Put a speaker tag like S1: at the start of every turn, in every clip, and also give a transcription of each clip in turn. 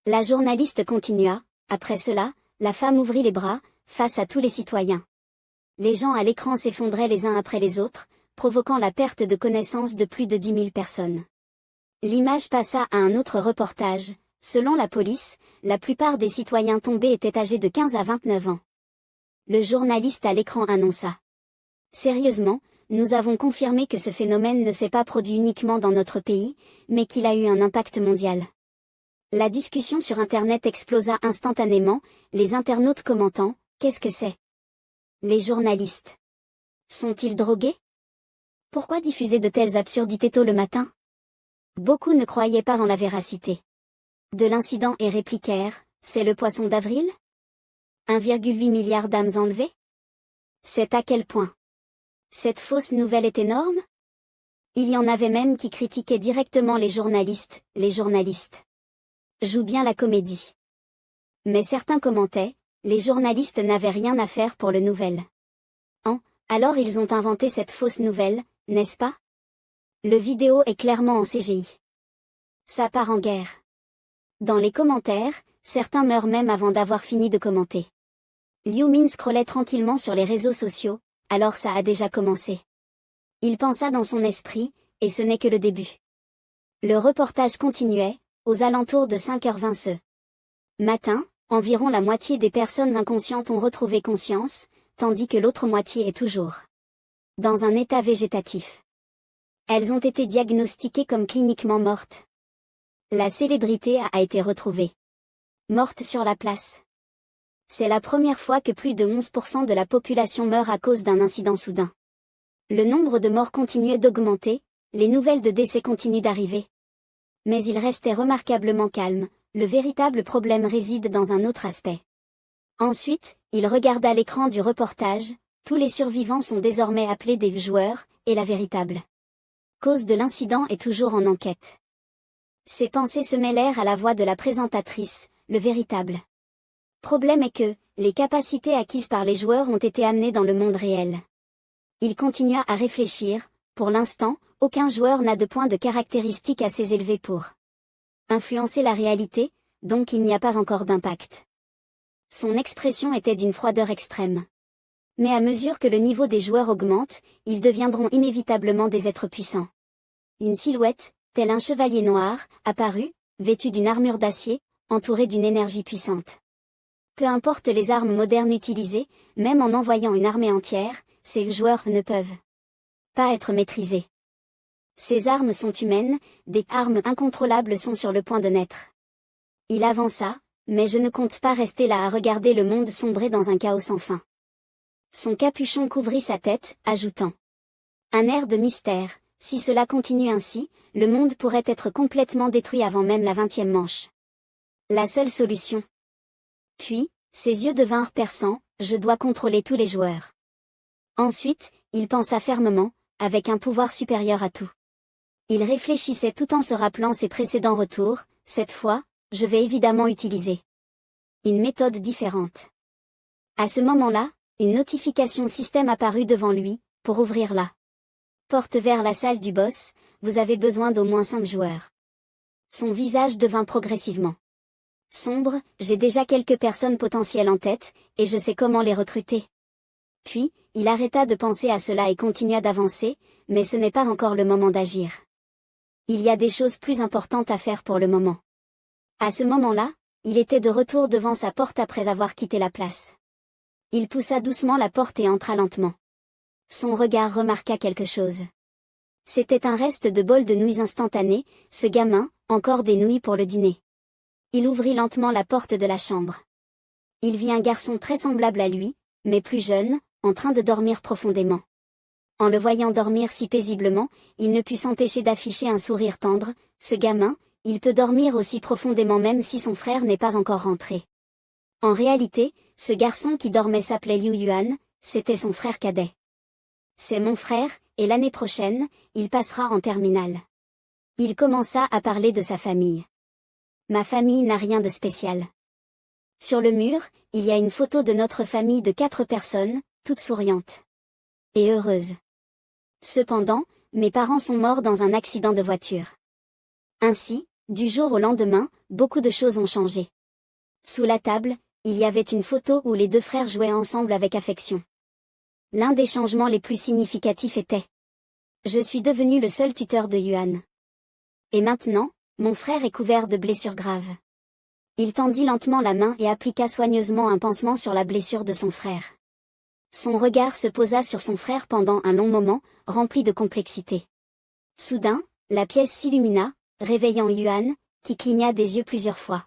S1: La journaliste continua, après cela, la femme ouvrit les bras, face à tous les citoyens. Les gens à l'écran s'effondraient les uns après les autres, provoquant la perte de connaissance de plus de 10 000 personnes. L'image passa à un autre reportage. Selon la police, la plupart des citoyens tombés étaient âgés de 15 à 29 ans. Le journaliste à l'écran annonça. Sérieusement, nous avons confirmé que ce phénomène ne s'est pas produit uniquement dans notre pays, mais qu'il a eu un impact mondial. La discussion sur Internet explosa instantanément, les internautes commentant « Qu'est-ce que c'est ? Les journalistes. Sont-ils drogués ? Pourquoi diffuser de telles absurdités tôt le matin ?» Beaucoup ne croyaient pas en la véracité de l'incident et répliquèrent « C'est le poisson d'avril ? 1,8 milliard d'âmes enlevées ? C'est à quel point cette fausse nouvelle est énorme ? » Il y en avait même qui critiquaient directement les journalistes jouent bien la comédie. Mais certains commentaient, les journalistes n'avaient rien à faire pour le nouvel. Alors ils ont inventé cette fausse nouvelle, n'est-ce pas ? Le vidéo est clairement en CGI. Ça part en guerre. Dans les commentaires, certains meurent même avant d'avoir fini de commenter. Liu Min scrollait tranquillement sur les réseaux sociaux, alors ça a déjà commencé. Il pensa dans son esprit, et ce n'est que le début. Le reportage continuait, aux alentours de 5h20 ce matin, environ la moitié des personnes inconscientes ont retrouvé conscience, tandis que l'autre moitié est toujours dans un état végétatif. Elles ont été diagnostiquées comme cliniquement mortes. La célébrité a été retrouvée morte sur la place. C'est la première fois que plus de 11% de la population meurt à cause d'un incident soudain. Le nombre de morts continuait d'augmenter, les nouvelles de décès continuent d'arriver. Mais il restait remarquablement calme, le véritable problème réside dans un autre aspect. Ensuite, il regarda l'écran du reportage, tous les survivants sont désormais appelés des joueurs, et la véritable cause de l'incident est toujours en enquête. Ses pensées se mêlèrent à la voix de la présentatrice, le véritable problème est que, les capacités acquises par les joueurs ont été amenées dans le monde réel. Il continua à réfléchir, pour l'instant, aucun joueur n'a de points de caractéristiques assez élevés pour influencer la réalité, donc il n'y a pas encore d'impact. Son expression était d'une froideur extrême. Mais à mesure que le niveau des joueurs augmente, ils deviendront inévitablement des êtres puissants. Une silhouette, tel un chevalier noir, apparut, vêtu d'une armure d'acier, entouré d'une énergie puissante. Peu importe les armes modernes utilisées, même en envoyant une armée entière, ces joueurs ne peuvent pas être maîtrisés. Ces armes sont humaines, des armes incontrôlables sont sur le point de naître. Il avança, mais je ne compte pas rester là à regarder le monde sombrer dans un chaos sans fin. Son capuchon couvrit sa tête, ajoutant un air de mystère, si cela continue ainsi, le monde pourrait être complètement détruit avant même la 20e manche. La seule solution. Puis, ses yeux devinrent perçants, je dois contrôler tous les joueurs. Ensuite, il pensa fermement, avec un pouvoir supérieur à tout. Il réfléchissait tout en se rappelant ses précédents retours, cette fois, je vais évidemment utiliser une méthode différente. À ce moment-là, une notification système apparut devant lui, pour ouvrir la porte vers la salle du boss, vous avez besoin d'au moins 5 joueurs. Son visage devint progressivement sombre, j'ai déjà quelques personnes potentielles en tête, et je sais comment les recruter. Puis, il arrêta de penser à cela et continua d'avancer, mais ce n'est pas encore le moment d'agir. Il y a des choses plus importantes à faire pour le moment. À ce moment-là, il était de retour devant sa porte après avoir quitté la place. Il poussa doucement la porte et entra lentement. Son regard remarqua quelque chose. C'était un reste de bol de nouilles instantanées, ce gamin, encore des nouilles pour le dîner. Il ouvrit lentement la porte de la chambre. Il vit un garçon très semblable à lui, mais plus jeune, en train de dormir profondément. En le voyant dormir si paisiblement, il ne put s'empêcher d'afficher un sourire tendre, ce gamin, il peut dormir aussi profondément même si son frère n'est pas encore rentré. En réalité, ce garçon qui dormait s'appelait Liu Yuan, c'était son frère cadet. C'est mon frère, et l'année prochaine, il passera en terminale. Il commença à parler de sa famille. Ma famille n'a rien de spécial. Sur le mur, il y a une photo de notre famille de 4 personnes, toutes souriantes et heureuses. Cependant, mes parents sont morts dans un accident de voiture. Ainsi, Du jour au lendemain, beaucoup de choses ont changé. Sous la table, il y avait une photo où les deux frères jouaient ensemble avec affection. L'un des changements les plus significatifs était: je suis devenu le seul tuteur de Yuan. Et maintenant, mon frère est couvert de blessures graves. Il tendit lentement la main et appliqua soigneusement un pansement sur la blessure de son frère. Son regard se posa sur son frère pendant un long moment, rempli de complexité. Soudain, la pièce s'illumina, réveillant Yuan, qui cligna des yeux plusieurs fois.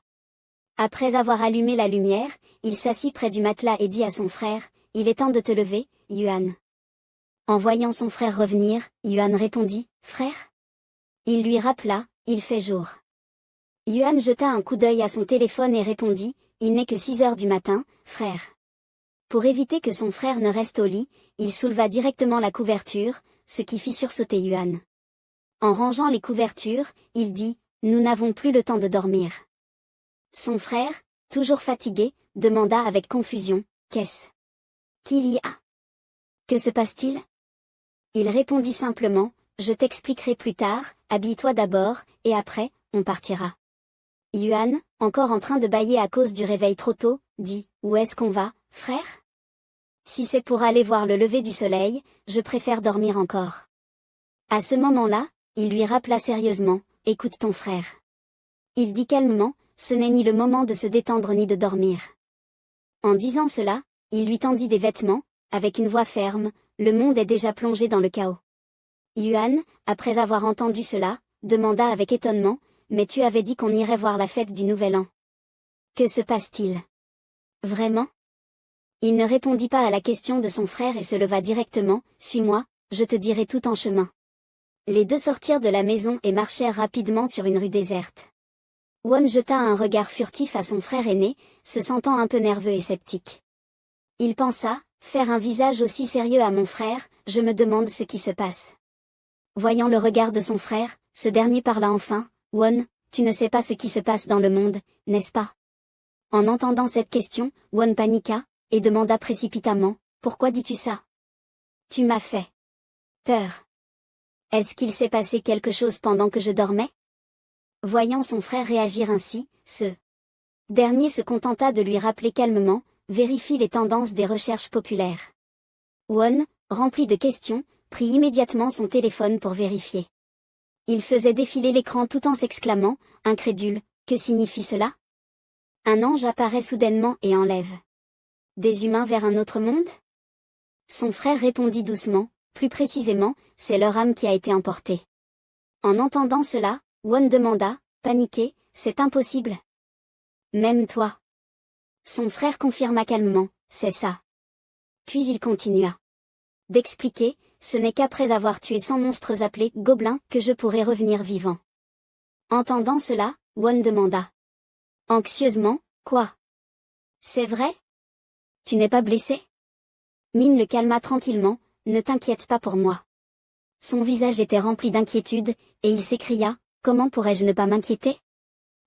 S1: Après avoir allumé la lumière, il s'assit près du matelas et dit à son frère: il est temps de te lever, Yuan. En voyant son frère revenir, Yuan répondit: frère? Il lui rappela: il fait jour. Yuan jeta un coup d'œil à son téléphone et répondit: il n'est que 6 heures du matin, frère. Pour éviter que son frère ne reste au lit, il souleva directement la couverture, ce qui fit sursauter Yuan. En rangeant les couvertures, il dit: nous n'avons plus le temps de dormir. Son frère, toujours fatigué, demanda avec confusion: qu'est-ce qu'il y a? Que se passe-t-il? Il répondit simplement: je t'expliquerai plus tard, habille-toi d'abord, et après, on partira. Yuan, encore en train de bâiller à cause du réveil trop tôt, dit: où est-ce qu'on va, frère? Si c'est pour aller voir le lever du soleil, je préfère dormir encore. À ce moment-là, il lui rappela sérieusement: écoute ton frère. Il dit calmement: ce n'est ni le moment de se détendre ni de dormir. En disant cela, il lui tendit des vêtements, avec une voix ferme: le monde est déjà plongé dans le chaos. Yuan, après avoir entendu cela, demanda avec étonnement: mais tu avais dit qu'on irait voir la fête du Nouvel An. Que se passe-t-il? Vraiment? Il ne répondit pas à la question de son frère et se leva directement: suis-moi, je te dirai tout en chemin. Les deux sortirent de la maison et marchèrent rapidement sur une rue déserte. Won jeta un regard furtif à son frère aîné, se sentant un peu nerveux et sceptique. Il pensa: faire un visage aussi sérieux à mon frère, je me demande ce qui se passe. Voyant le regard de son frère, ce dernier parla enfin: Won, tu ne sais pas ce qui se passe dans le monde, n'est-ce pas? En entendant cette question, Won paniqua, et demanda précipitamment: pourquoi dis-tu ça? Tu m'as fait peur. Est-ce qu'il s'est passé quelque chose pendant que je dormais? Voyant son frère réagir ainsi, ce dernier se contenta de lui rappeler calmement: vérifie les tendances des recherches populaires. Won, rempli de questions, prit immédiatement son téléphone pour vérifier. Il faisait défiler l'écran tout en s'exclamant, incrédule: que signifie cela? Un ange apparaît soudainement et enlève des humains vers un autre monde? Son frère répondit doucement: plus précisément, c'est leur âme qui a été emportée. En entendant cela, Won demanda, paniqué: c'est impossible. Même toi. Son frère confirma calmement: c'est ça. Puis il continua d'expliquer: ce n'est qu'après avoir tué 100 monstres appelés gobelins que je pourrai revenir vivant. Entendant cela, Won demanda anxieusement: quoi? C'est vrai? Tu n'es pas blessé? Min le calma tranquillement: ne t'inquiète pas pour moi. Son visage était rempli d'inquiétude, et il s'écria: comment pourrais-je ne pas m'inquiéter?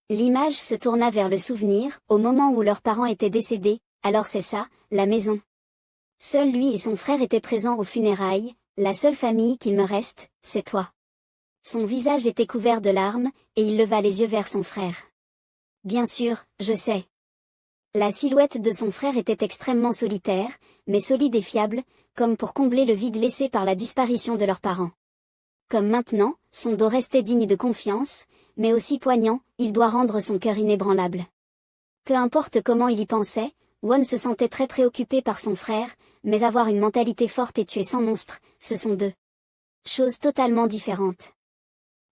S1: L'image se tourna vers le souvenir, au moment où leurs parents étaient décédés: alors c'est ça, la maison. Seul lui et son frère étaient présents aux funérailles: la seule famille qu'il me reste, c'est toi. Son visage était couvert de larmes, et il leva les yeux vers son frère. Bien sûr, je sais. La silhouette de son frère était extrêmement solitaire, mais solide et fiable, comme pour combler le vide laissé par la disparition de leurs parents. Comme maintenant, son dos restait digne de confiance, mais aussi poignant, il doit rendre son cœur inébranlable. Peu importe comment il y pensait, Won se sentait très préoccupé par son frère, mais avoir une mentalité forte et tuer 100 monstres, ce sont deux choses totalement différentes.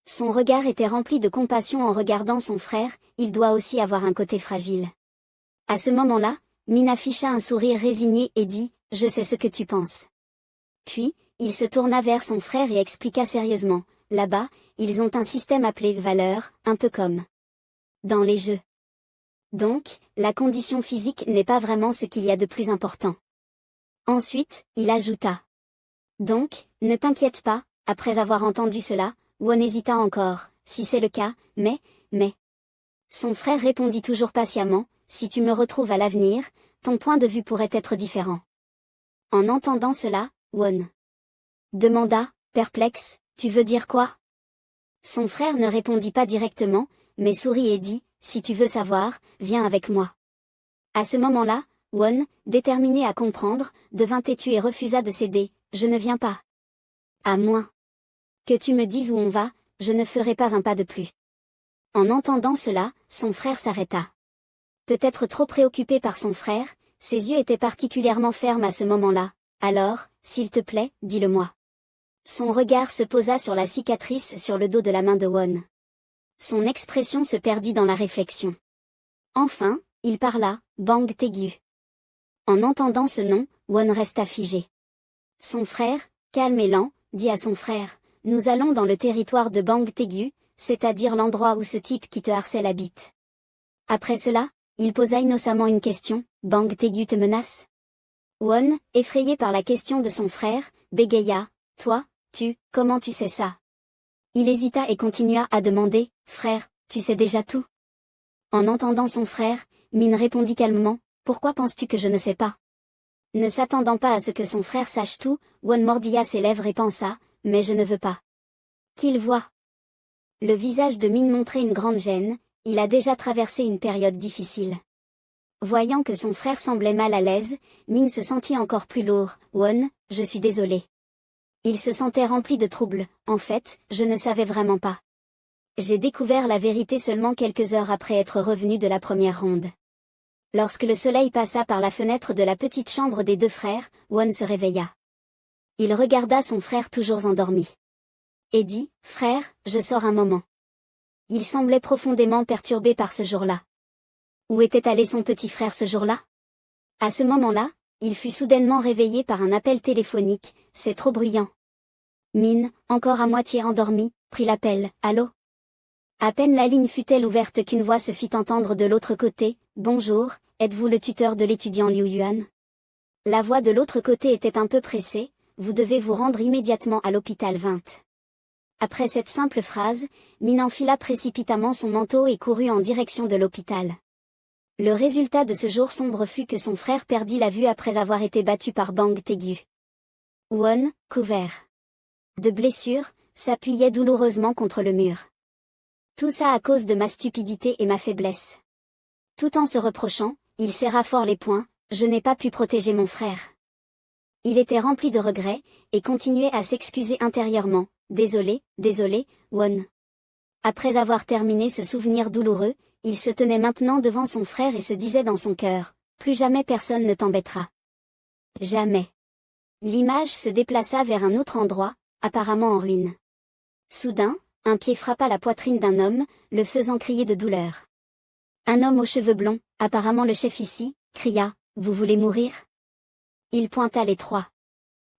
S1: Son regard était rempli de compassion en regardant son frère: il doit aussi avoir un côté fragile. À ce moment-là, Min afficha un sourire résigné et dit: je sais ce que tu penses. Puis, il se tourna vers son frère et expliqua sérieusement: là-bas, ils ont un système appelé valeur, un peu comme dans les jeux. Donc, la condition physique n'est pas vraiment ce qu'il y a de plus important. Ensuite, il ajouta: donc, ne t'inquiète pas. Après avoir entendu cela, Won hésita encore: si c'est le cas, mais... Son frère répondit toujours patiemment: si tu me retrouves à l'avenir, ton point de vue pourrait être différent. En entendant cela, Won demanda, perplexe: tu veux dire quoi? Son frère ne répondit pas directement, mais sourit et dit, si tu veux savoir, viens avec moi. À ce moment-là, Won, déterminé à comprendre, devint têtu et refusa de céder, je ne viens pas. À moins que tu me dises où on va, je ne ferai pas un pas de plus. En entendant cela, son frère s'arrêta. Peut-être trop préoccupé par son frère, ses yeux étaient particulièrement fermes à ce moment-là. Alors, s'il te plaît, dis-le-moi. Son regard se posa sur la cicatrice sur le dos de la main de Won. Son expression se perdit dans la réflexion. Enfin, il parla, Bang Tae-gyu. En entendant ce nom, Won resta figé. Son frère, calme et lent, dit à son frère, nous allons dans le territoire de Bang Tae-gyu, c'est-à-dire l'endroit où ce type qui te harcèle habite. Après cela, il posa innocemment une question, Bang Tae-gyu te menace? Won, effrayé par la question de son frère, bégaya, toi, comment tu sais ça? Il hésita et continua à demander, frère, tu sais déjà tout? En entendant son frère, Min répondit calmement, pourquoi penses-tu que je ne sais pas? Ne s'attendant pas à ce que son frère sache tout, Won mordilla ses lèvres et pensa, mais je ne veux pas qu'il voie. Le visage de Min montrait une grande gêne, il a déjà traversé une période difficile. Voyant que son frère semblait mal à l'aise, Min se sentit encore plus lourd, Won, je suis désolé. Il se sentait rempli de troubles, en fait, je ne savais vraiment pas. J'ai découvert la vérité seulement quelques heures après être revenu de la première ronde. Lorsque le soleil passa par la fenêtre de la petite chambre des deux frères, Won se réveilla. Il regarda son frère toujours endormi. Et dit, frère, je sors un moment. Il semblait profondément perturbé par ce jour-là. Où était allé son petit frère ce jour-là? À ce moment-là, il fut soudainement réveillé par un appel téléphonique, c'est trop bruyant. Min, encore à moitié endormi, prit l'appel, allô? À peine la ligne fut-elle ouverte qu'une voix se fit entendre de l'autre côté, bonjour, êtes-vous le tuteur de l'étudiant Liu Yuan? La voix de l'autre côté était un peu pressée, vous devez vous rendre immédiatement à l'hôpital 20. Après cette simple phrase, Min enfila précipitamment son manteau et courut en direction de l'hôpital. Le résultat de ce jour sombre fut que son frère perdit la vue après avoir été battu par Bang Tae-gyu. Won, couvert de blessures, s'appuyait douloureusement contre le mur. Tout ça à cause de ma stupidité et ma faiblesse. Tout en se reprochant, il serra fort les poings, je n'ai pas pu protéger mon frère. Il était rempli de regrets, et continuait à s'excuser intérieurement, désolé, Won. Après avoir terminé ce souvenir douloureux, il se tenait maintenant devant son frère et se disait dans son cœur, plus jamais personne ne t'embêtera. Jamais. L'image se déplaça vers un autre endroit, apparemment en ruine. Soudain, un pied frappa la poitrine d'un homme, le faisant crier de douleur. Un homme aux cheveux blonds, apparemment le chef ici, cria, vous voulez mourir? Il pointa les trois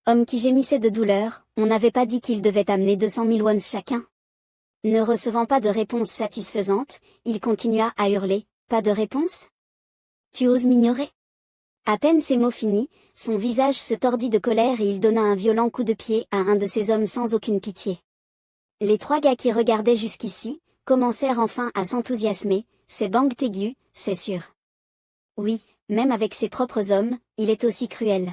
S1: hommes qui gémissaient de douleur, on n'avait pas dit qu'ils devaient amener 200 000 wons chacun. Ne recevant pas de réponse satisfaisante, il continua à hurler, pas de réponse? Tu oses m'ignorer? À peine ces mots finis, son visage se tordit de colère et il donna un violent coup de pied à un de ces hommes sans aucune pitié. Les trois gars qui regardaient jusqu'ici, commencèrent enfin à s'enthousiasmer, c'est Bang Tae-gyu, c'est sûr. Oui, même avec ses propres hommes, il est aussi cruel.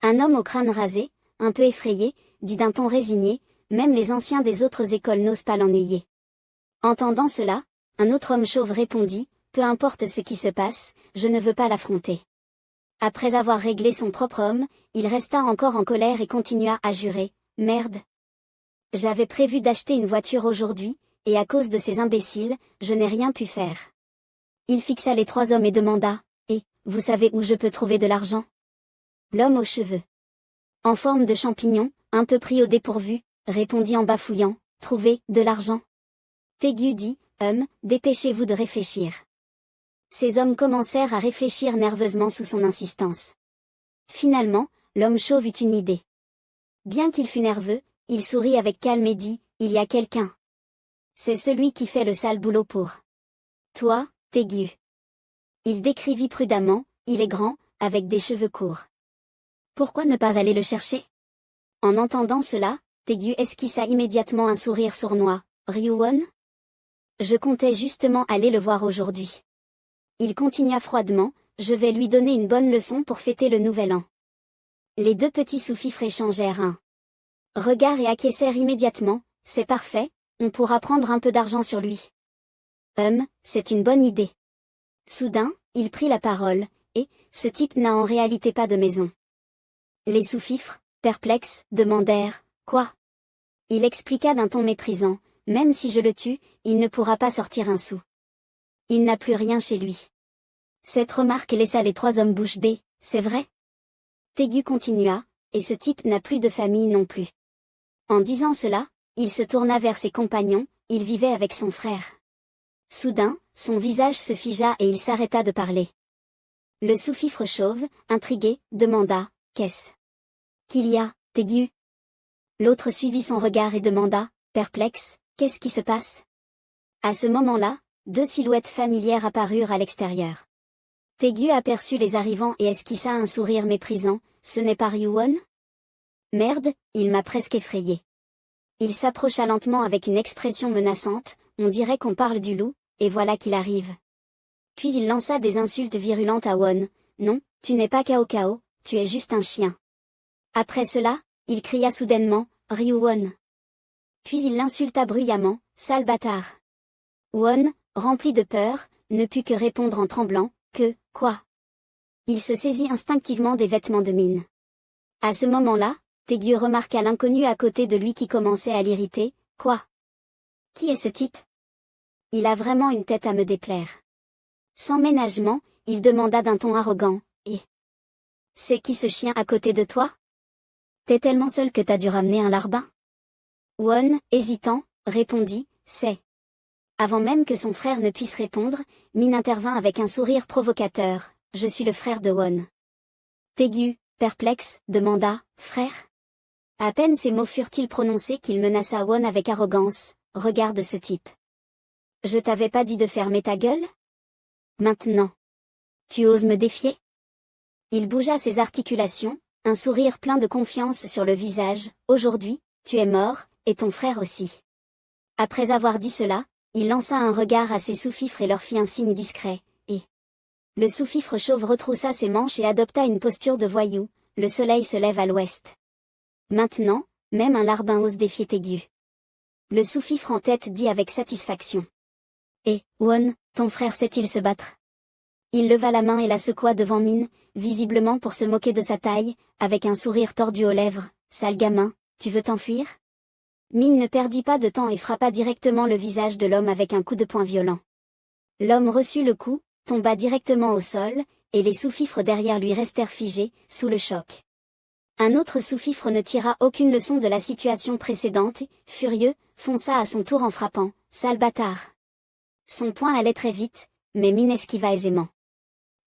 S1: Un homme au crâne rasé, un peu effrayé, dit d'un ton résigné, même les anciens des autres écoles n'osent pas l'ennuyer. Entendant cela, un autre homme chauve répondit, peu importe ce qui se passe, je ne veux pas l'affronter. Après avoir réglé son propre homme, il resta encore en colère et continua à jurer, merde. J'avais prévu d'acheter une voiture aujourd'hui, et à cause de ces imbéciles, je n'ai rien pu faire. Il fixa les trois hommes et demanda, vous savez où je peux trouver de l'argent? L'homme aux cheveux en forme de champignon, un peu pris au dépourvu, répondit en bafouillant, trouver de l'argent. Tae-gyu dit, dépêchez-vous de réfléchir. Ces hommes commencèrent à réfléchir nerveusement sous son insistance. Finalement, l'homme chauve eut une idée. Bien qu'il fût nerveux, il sourit avec calme et dit, il y a quelqu'un. C'est celui qui fait le sale boulot pour toi, Tae-gyu. Il décrivit prudemment, il est grand, avec des cheveux courts. Pourquoi ne pas aller le chercher? En entendant cela, Tae-gyu esquissa immédiatement un sourire sournois, Ryu-won? Je comptais justement aller le voir aujourd'hui. Il continua froidement, je vais lui donner une bonne leçon pour fêter le nouvel an. Les deux petits sous-fifres échangèrent un regard et acquiescèrent immédiatement, c'est parfait, on pourra prendre un peu d'argent sur lui. C'est une bonne idée. Soudain, il prit la parole, et, ce type n'a en réalité pas de maison. Les sous-fifres, perplexes, demandèrent, quoi? Il expliqua d'un ton méprisant, même si je le tue, il ne pourra pas sortir un sou. Il n'a plus rien chez lui. Cette remarque laissa les trois hommes bouche bée, c'est vrai? Tégu continua, et ce type n'a plus de famille non plus. En disant cela, il se tourna vers ses compagnons, il vivait avec son frère. Soudain, son visage se figea et il s'arrêta de parler. Le sous-fifre chauve, intrigué, demanda, qu'est-ce qu'il y a, Tégu? L'autre suivit son regard et demanda, perplexe, qu'est-ce qui se passe? À ce moment-là, deux silhouettes familières apparurent à l'extérieur. Tégu aperçut les arrivants et esquissa un sourire méprisant, ce n'est pas Ryuwon? Merde, il m'a presque effrayé. Il s'approcha lentement avec une expression menaçante, on dirait qu'on parle du loup, et voilà qu'il arrive. Puis il lança des insultes virulentes à Won, non, tu n'es pas Cao Cao, tu es juste un chien. Après cela, il cria soudainement, Ryuwon. Puis il l'insulta bruyamment, sale bâtard. Won, rempli de peur, ne put que répondre en tremblant, que, quoi? Il se saisit instinctivement des vêtements de Min. À ce moment-là, Tégu remarqua l'inconnu à côté de lui qui commençait à l'irriter, quoi? Qui est ce type? Il a vraiment une tête à me déplaire. Sans ménagement, il demanda d'un ton arrogant, et c'est qui ce chien à côté de toi? T'es tellement seul que t'as dû ramener un larbin? Won, hésitant, répondit, c'est. Avant même que son frère ne puisse répondre, Min intervint avec un sourire provocateur, je suis le frère de Won. Tégu, perplexe, demanda, frère? À peine ces mots furent-ils prononcés qu'il menaça Won avec arrogance, regarde ce type. Je t'avais pas dit de fermer ta gueule? Maintenant. Tu oses me défier? Il bougea ses articulations, un sourire plein de confiance sur le visage, aujourd'hui, tu es mort, et ton frère aussi. Après avoir dit cela, il lança un regard à ses sous-fifres et leur fit un signe discret, et le sous-fifre chauve retroussa ses manches et adopta une posture de voyou, le soleil se lève à l'ouest. Maintenant, même un larbin ose défier Tégu. Le sous-fifre en tête dit avec satisfaction. Et, Won, ton frère sait-il se battre? Il leva la main et la secoua devant Min, visiblement pour se moquer de sa taille, avec un sourire tordu aux lèvres, sale gamin, tu veux t'enfuir? Min ne perdit pas de temps et frappa directement le visage de l'homme avec un coup de poing violent. L'homme reçut le coup, tomba directement au sol, et les sous-fifres derrière lui restèrent figés, sous le choc. Un autre sous-fifre ne tira aucune leçon de la situation précédente et, furieux, fonça à son tour en frappant, sale bâtard. Son poing allait très vite, mais Min esquiva aisément.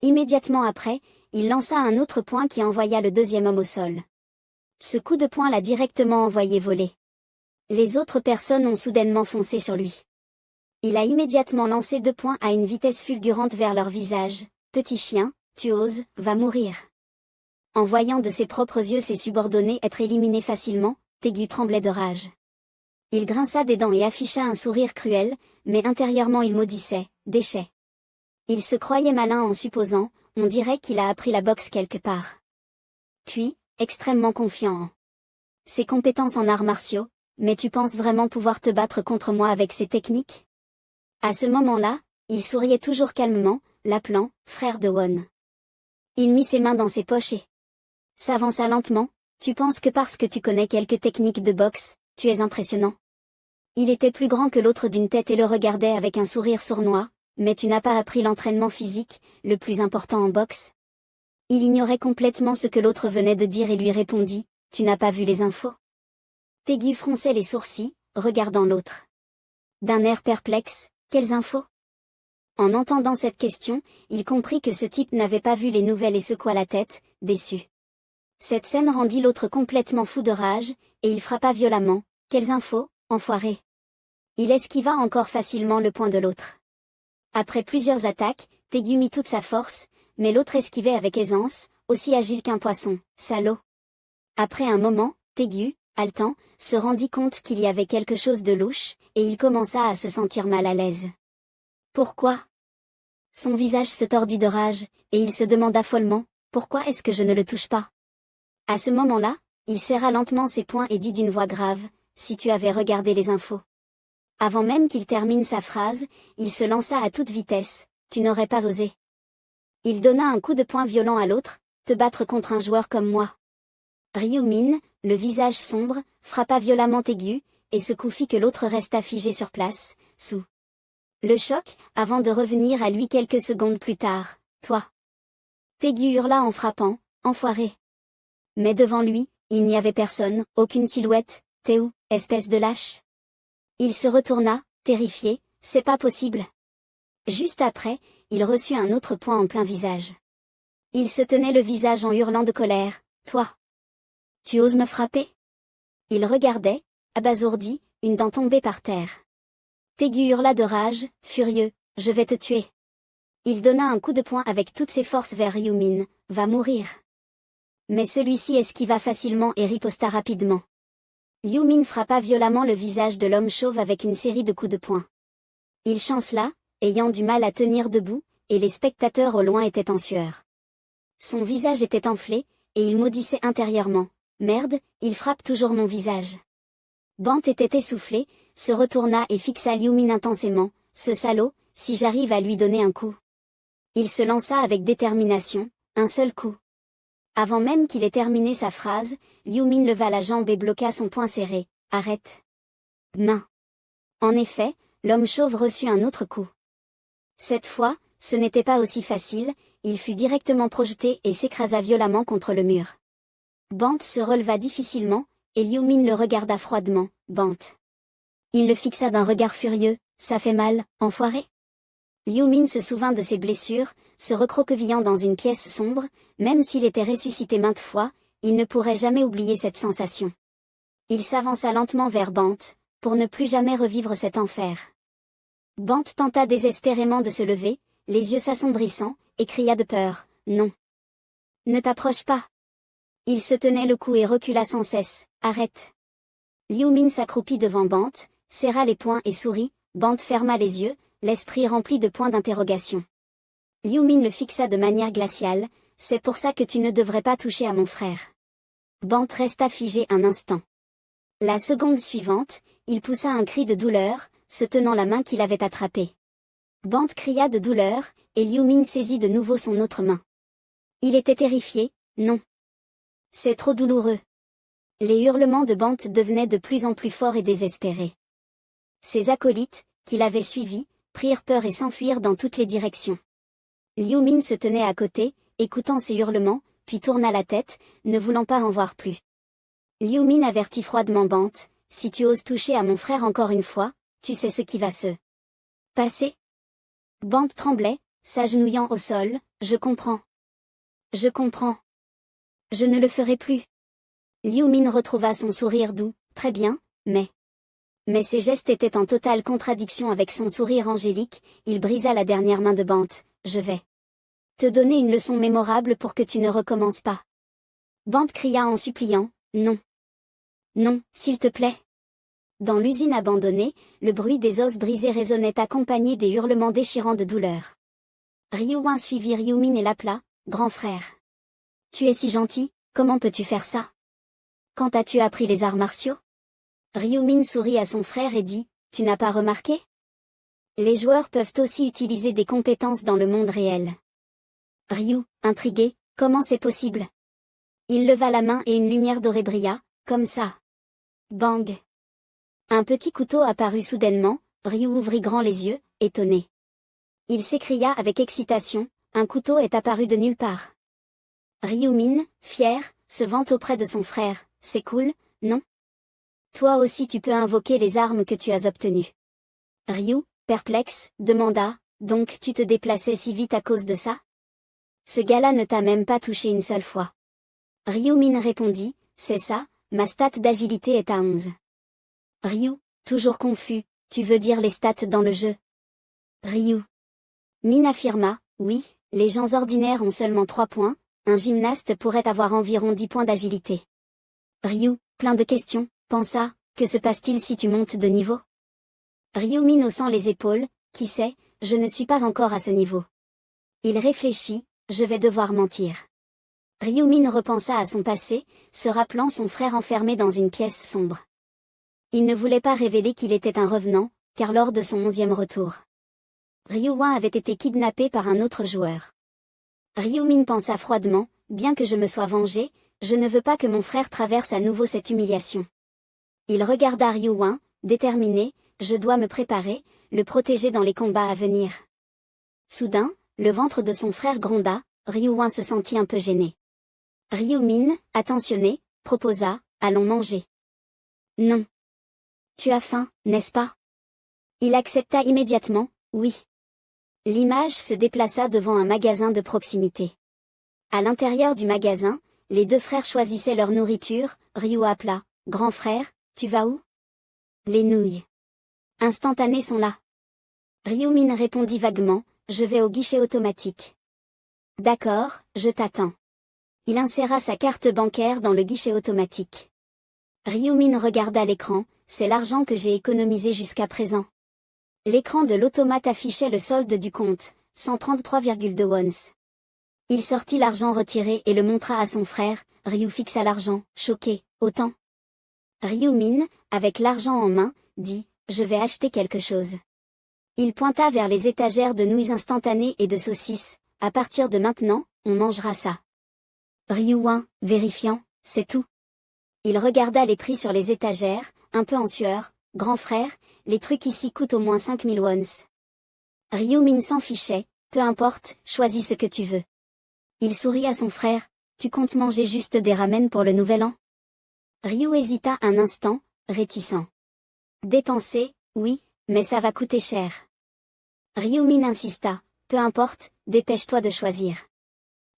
S1: Immédiatement après, il lança un autre poing qui envoya le deuxième homme au sol. Ce coup de poing l'a directement envoyé voler. Les autres personnes ont soudainement foncé sur lui. Il a immédiatement lancé deux poings à une vitesse fulgurante vers leur visage. Petit chien, tu oses, va mourir. En voyant de ses propres yeux ses subordonnés être éliminés facilement, Tégu tremblait de rage. Il grinça des dents et afficha un sourire cruel, mais intérieurement il maudissait, déchet. Il se croyait malin en supposant, on dirait qu'il a appris la boxe quelque part. Puis, extrêmement confiant en ses compétences en arts martiaux, mais tu penses vraiment pouvoir te battre contre moi avec ces techniques? À ce moment-là, il souriait toujours calmement, l'appelant, frère de Won. Il mit ses mains dans ses poches et s'avança lentement, tu penses que parce que tu connais quelques techniques de boxe, tu es impressionnant. Il était plus grand que l'autre d'une tête et le regardait avec un sourire sournois, mais tu n'as pas appris l'entraînement physique, le plus important en boxe? Il ignorait complètement ce que l'autre venait de dire et lui répondit, tu n'as pas vu les infos? Tégu fronçait les sourcils, regardant l'autre. D'un air perplexe, quelles infos? En entendant cette question, il comprit que ce type n'avait pas vu les nouvelles et secoua la tête, déçu. Cette scène rendit l'autre complètement fou de rage, et il frappa violemment, quelles infos, enfoiré? Il esquiva encore facilement le poing de l'autre. Après plusieurs attaques, Tégu mit toute sa force, mais l'autre esquivait avec aisance, aussi agile qu'un poisson, salaud. Après un moment, Tégu, haletant, se rendit compte qu'il y avait quelque chose de louche, et il commença à se sentir mal à l'aise. Pourquoi? Son visage se tordit de rage, et il se demanda follement, pourquoi est-ce que je ne le touche pas? À ce moment-là, il serra lentement ses poings et dit d'une voix grave, si tu avais regardé les infos. Avant même qu'il termine sa phrase, il se lança à toute vitesse. Tu n'aurais pas osé. Il donna un coup de poing violent à l'autre, te battre contre un joueur comme moi. Ryu-min, le visage sombre, frappa violemment Taegu, et ce coup fit que l'autre resta figé sur place, sous le choc, avant de revenir à lui quelques secondes plus tard. Toi. Taegu hurla en frappant, enfoiré. Mais devant lui, il n'y avait personne, aucune silhouette. T'es où, espèce de lâche? Il se retourna, terrifié, c'est pas possible. Juste après, il reçut un autre poing en plein visage. Il se tenait le visage en hurlant de colère. Toi. Tu oses me frapper? Il regardait, abasourdi, une dent tombée par terre. Taegu hurla de rage, furieux, je vais te tuer. Il donna un coup de poing avec toutes ses forces vers Ryu-min, va mourir. Mais celui-ci esquiva facilement et riposta rapidement. Ryu-min frappa violemment le visage de l'homme chauve avec une série de coups de poing. Il chancela, ayant du mal à tenir debout, et les spectateurs au loin étaient en sueur. Son visage était enflé, et il maudissait intérieurement. Merde, il frappe toujours mon visage. Bant était essoufflé, se retourna et fixa Ryu-min intensément. Ce salaud, si j'arrive à lui donner un coup. Il se lança avec détermination, un seul coup. Avant même qu'il ait terminé sa phrase, Ryu-min leva la jambe et bloqua son poing serré. Arrête. Main. En effet, l'homme chauve reçut un autre coup. Cette fois, ce n'était pas aussi facile, il fut directement projeté et s'écrasa violemment contre le mur. Bant se releva difficilement, et Ryu-min le regarda froidement. Bant. Il le fixa d'un regard furieux. Ça fait mal, enfoiré? Ryu-min se souvint de ses blessures, se recroquevillant dans une pièce sombre, même s'il était ressuscité maintes fois, il ne pourrait jamais oublier cette sensation. Il s'avança lentement vers Bant, pour ne plus jamais revivre cet enfer. Bant tenta désespérément de se lever, les yeux s'assombrissant, et cria de peur, non. Ne t'approche pas. Il se tenait le cou et recula sans cesse, arrête. Ryu-min s'accroupit devant Bant, serra les poings et sourit. Bant ferma les yeux, l'esprit rempli de points d'interrogation. Ryu-min le fixa de manière glaciale, c'est pour ça que tu ne devrais pas toucher à mon frère. Bant resta figé un instant. La seconde suivante, il poussa un cri de douleur, se tenant la main qu'il avait attrapée. Bant cria de douleur, et Ryu-min saisit de nouveau son autre main. Il était terrifié, non. C'est trop douloureux. Les hurlements de Bant devenaient de plus en plus forts et désespérés. Ses acolytes, qui l'avaient suivi, prirent peur et s'enfuirent dans toutes les directions. Ryu-min se tenait à côté, écoutant ces hurlements, puis tourna la tête, ne voulant pas en voir plus. Ryu-min avertit froidement Bant, si tu oses toucher à mon frère encore une fois, tu sais ce qui va se passer. Bant tremblait, s'agenouillant au sol, je comprends. Je comprends. Je ne le ferai plus. Ryu-min retrouva son sourire doux, très bien, mais ses gestes étaient en totale contradiction avec son sourire angélique, il brisa la dernière main de Bant. Je vais te donner une leçon mémorable pour que tu ne recommences pas. Bant cria en suppliant, non. Non, s'il te plaît. Dans l'usine abandonnée, le bruit des os brisés résonnait accompagné des hurlements déchirants de douleur. Ryu-in suivit Ryu-min et l'appela, grand frère. Tu es si gentil, comment peux-tu faire ça? Quand as-tu appris les arts martiaux? Ryu-min sourit à son frère et dit, tu n'as pas remarqué? Les joueurs peuvent aussi utiliser des compétences dans le monde réel. Ryu, intrigué, comment c'est possible? Il leva la main et une lumière dorée brilla, comme ça. Bang! Un petit couteau apparut soudainement, Ryu ouvrit grand les yeux, étonné. Il s'écria avec excitation, un couteau est apparu de nulle part. Ryu-min, fier, se vante auprès de son frère, c'est cool, non? Toi aussi tu peux invoquer les armes que tu as obtenues. Ryu, perplexe, demanda, donc tu te déplaçais si vite à cause de ça? Ce gars-là ne t'a même pas touché une seule fois. Ryu-min répondit, c'est ça, ma stat d'agilité est à 11. Ryu, toujours confus, tu veux dire les stats dans le jeu? Ryu-min affirma, oui, les gens ordinaires ont seulement 3 points, un gymnaste pourrait avoir environ 10 points d'agilité. Ryu, plein de questions, pensa, que se passe-t-il si tu montes de niveau? Ryu-min haussant les épaules, qui sait, je ne suis pas encore à ce niveau. Il réfléchit, je vais devoir mentir. Ryu-min repensa à son passé, se rappelant son frère enfermé dans une pièce sombre. Il ne voulait pas révéler qu'il était un revenant, car lors de son 11e retour, Ryu-Wan avait été kidnappé par un autre joueur. Ryu-Min pensa froidement, bien que je me sois vengé, je ne veux pas que mon frère traverse à nouveau cette humiliation. Il regarda Ryu-Wan, déterminé, je dois me préparer, le protéger dans les combats à venir. Soudain, le ventre de son frère gronda, Ryu-Wan se sentit un peu gêné. Ryu-Min, attentionné, proposa, allons manger. Non. Tu as faim, n'est-ce pas? Il accepta immédiatement, oui. L'image se déplaça devant un magasin de proximité. À l'intérieur du magasin, les deux frères choisissaient leur nourriture, Ryu appela, grand frère, tu vas où? Les nouilles instantanées sont là. Ryu-Min répondit vaguement, je vais au guichet automatique. D'accord, je t'attends. Il inséra sa carte bancaire dans le guichet automatique. Ryu-Min regarda l'écran, c'est l'argent que j'ai économisé jusqu'à présent. L'écran de l'automate affichait le solde du compte, 133,2 wons. Il sortit l'argent retiré et le montra à son frère, Ryu fixa l'argent, choqué, autant. Ryu-Min, avec l'argent en main, dit, je vais acheter quelque chose. Il pointa vers les étagères de nouilles instantanées et de saucisses, à partir de maintenant, on mangera ça. Ryu-Wan, vérifiant, c'est tout. Il regarda les prix sur les étagères, un peu en sueur, grand frère, les trucs ici coûtent au moins 5000 wons. Ryu-Min s'en fichait, peu importe, choisis ce que tu veux. Il sourit à son frère, tu comptes manger juste des ramen pour le nouvel an? Ryu hésita un instant, réticent. Dépenser, oui, mais ça va coûter cher. Ryu-Min insista, peu importe, dépêche-toi de choisir.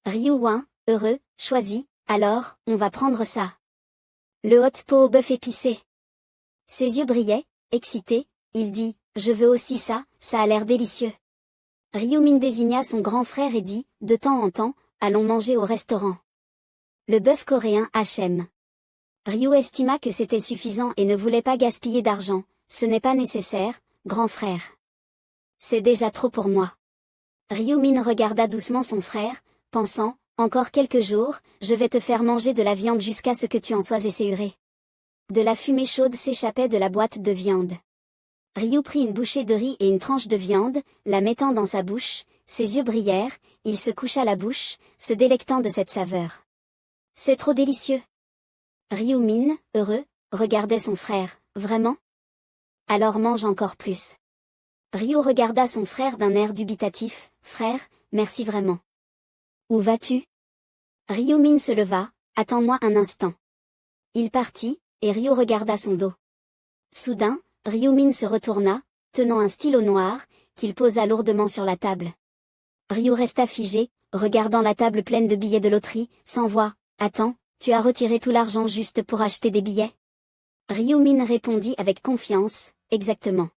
S1: Ryu-Wan, heureux, choisis, alors, on va prendre ça. Le hot pot au bœuf épicé. Ses yeux brillaient, excité, il dit, je veux aussi ça, ça a l'air délicieux. Ryu-Min désigna son grand frère et dit, de temps en temps, allons manger au restaurant. Le bœuf coréen H.M. Ryu estima que c'était suffisant et ne voulait pas gaspiller d'argent, ce n'est pas nécessaire, grand frère. C'est déjà trop pour moi. Ryu-Min regarda doucement son frère, pensant, encore quelques jours, je vais te faire manger de la viande jusqu'à ce que tu en sois esséuré. De la fumée chaude s'échappait de la boîte de viande. Ryu prit une bouchée de riz et une tranche de viande, la mettant dans sa bouche, ses yeux brillèrent, il se coucha la bouche, se délectant de cette saveur. C'est trop délicieux. Ryu-Min, heureux, regardait son frère, vraiment? Alors mange encore plus. Ryu regarda son frère d'un air dubitatif, frère, merci vraiment. Où vas-tu? Ryu-Min se leva, attends-moi un instant. Il partit, et Ryu regarda son dos. Soudain, Ryu-Min se retourna, tenant un stylo noir, qu'il posa lourdement sur la table. Ryu resta figé, regardant la table pleine de billets de loterie, sans voix. Attends, tu as retiré tout l'argent juste pour acheter des billets? Ryu-Min répondit avec confiance, exactement.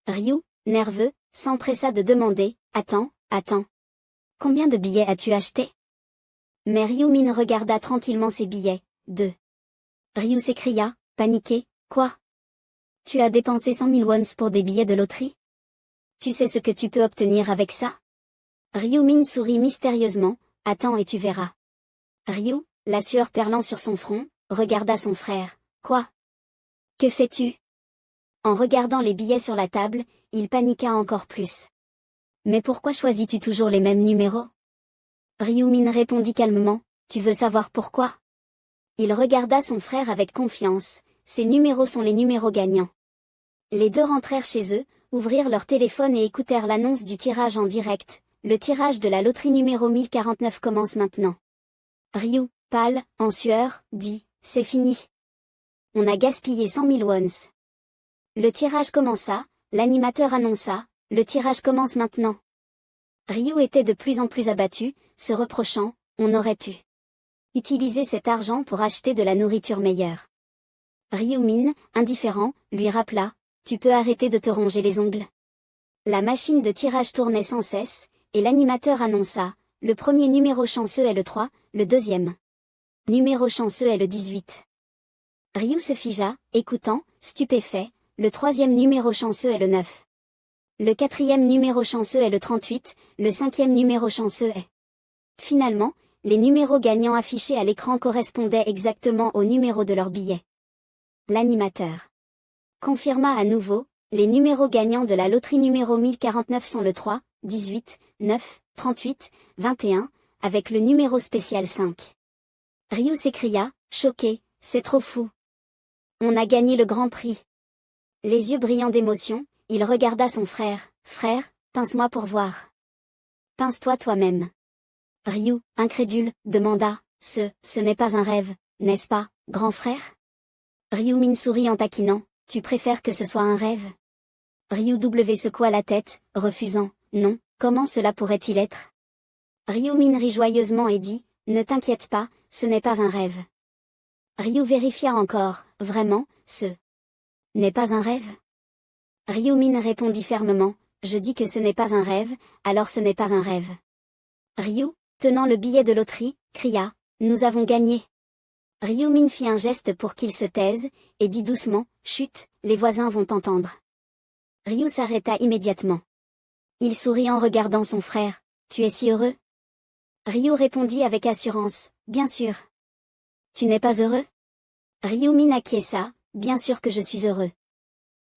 S1: Ryu, nerveux, s'empressa de demander, attends. Combien de billets as-tu acheté? Mais Ryu-Min regarda tranquillement ses billets, 2. Ryu s'écria, paniqué, quoi? Tu as dépensé 100 000 wons pour des billets de loterie? Tu sais ce que tu peux obtenir avec ça? Ryu-Min sourit mystérieusement, attends et tu verras. Ryu, la sueur perlant sur son front, regarda son frère, quoi? Que fais-tu? En regardant les billets sur la table, il paniqua encore plus. Mais pourquoi choisis-tu toujours les mêmes numéros? Ryu-Min répondit calmement, tu veux savoir pourquoi? Il regarda son frère avec confiance, ces numéros sont les numéros gagnants. Les deux rentrèrent chez eux, ouvrirent leur téléphone et écoutèrent l'annonce du tirage en direct, le tirage de la loterie numéro 1049 commence maintenant. Ryu, pâle, en sueur, dit, c'est fini. On a gaspillé 100 000 wons. Le tirage commença, l'animateur annonça, le tirage commence maintenant. Ryu était de plus en plus abattu, se reprochant, on aurait pu utiliser cet argent pour acheter de la nourriture meilleure. Ryu-Min, indifférent, lui rappela, tu peux arrêter de te ronger les ongles. La machine de tirage tournait sans cesse, et l'animateur annonça, le premier numéro chanceux est le 3, le deuxième numéro chanceux est le 18. Ryu se figea, écoutant, stupéfait, le troisième numéro chanceux est le 9. Le quatrième numéro chanceux est le 38, le cinquième numéro chanceux est. Finalement, les numéros gagnants affichés à l'écran correspondaient exactement au numéro de leur billet. L'animateur confirma à nouveau, Les numéros gagnants de la loterie numéro 1049 sont le 3, 18, 9, 38, 21, avec le numéro spécial 5. Ryu s'écria, choqué, c'est trop fou. On a gagné le grand prix. Les yeux brillants d'émotion, il regarda son frère. Frère, pince-moi pour voir. Pince-toi toi-même. Ryu, incrédule, demanda, ce n'est pas un rêve, n'est-ce pas, grand frère? Ryu-min sourit en taquinant, tu préfères que ce soit un rêve? Ryu-W secoua la tête, refusant, non, comment cela pourrait-il être? Ryu-min rit joyeusement et dit, ne t'inquiète pas, ce n'est pas un rêve. Ryu vérifia encore, vraiment, ce n'est pas un rêve? Ryu-min répondit fermement, je dis que ce n'est pas un rêve, alors ce n'est pas un rêve. Ryu, tenant le billet de loterie, cria, nous avons gagné. Ryu-min fit un geste pour qu'il se taise, et dit doucement, chut, les voisins vont t'entendre. Ryu s'arrêta immédiatement. Il sourit en regardant son frère, tu es si heureux? Ryu répondit avec assurance, bien sûr. Tu n'es pas heureux? Ryu-min acquiesça, bien sûr que je suis heureux.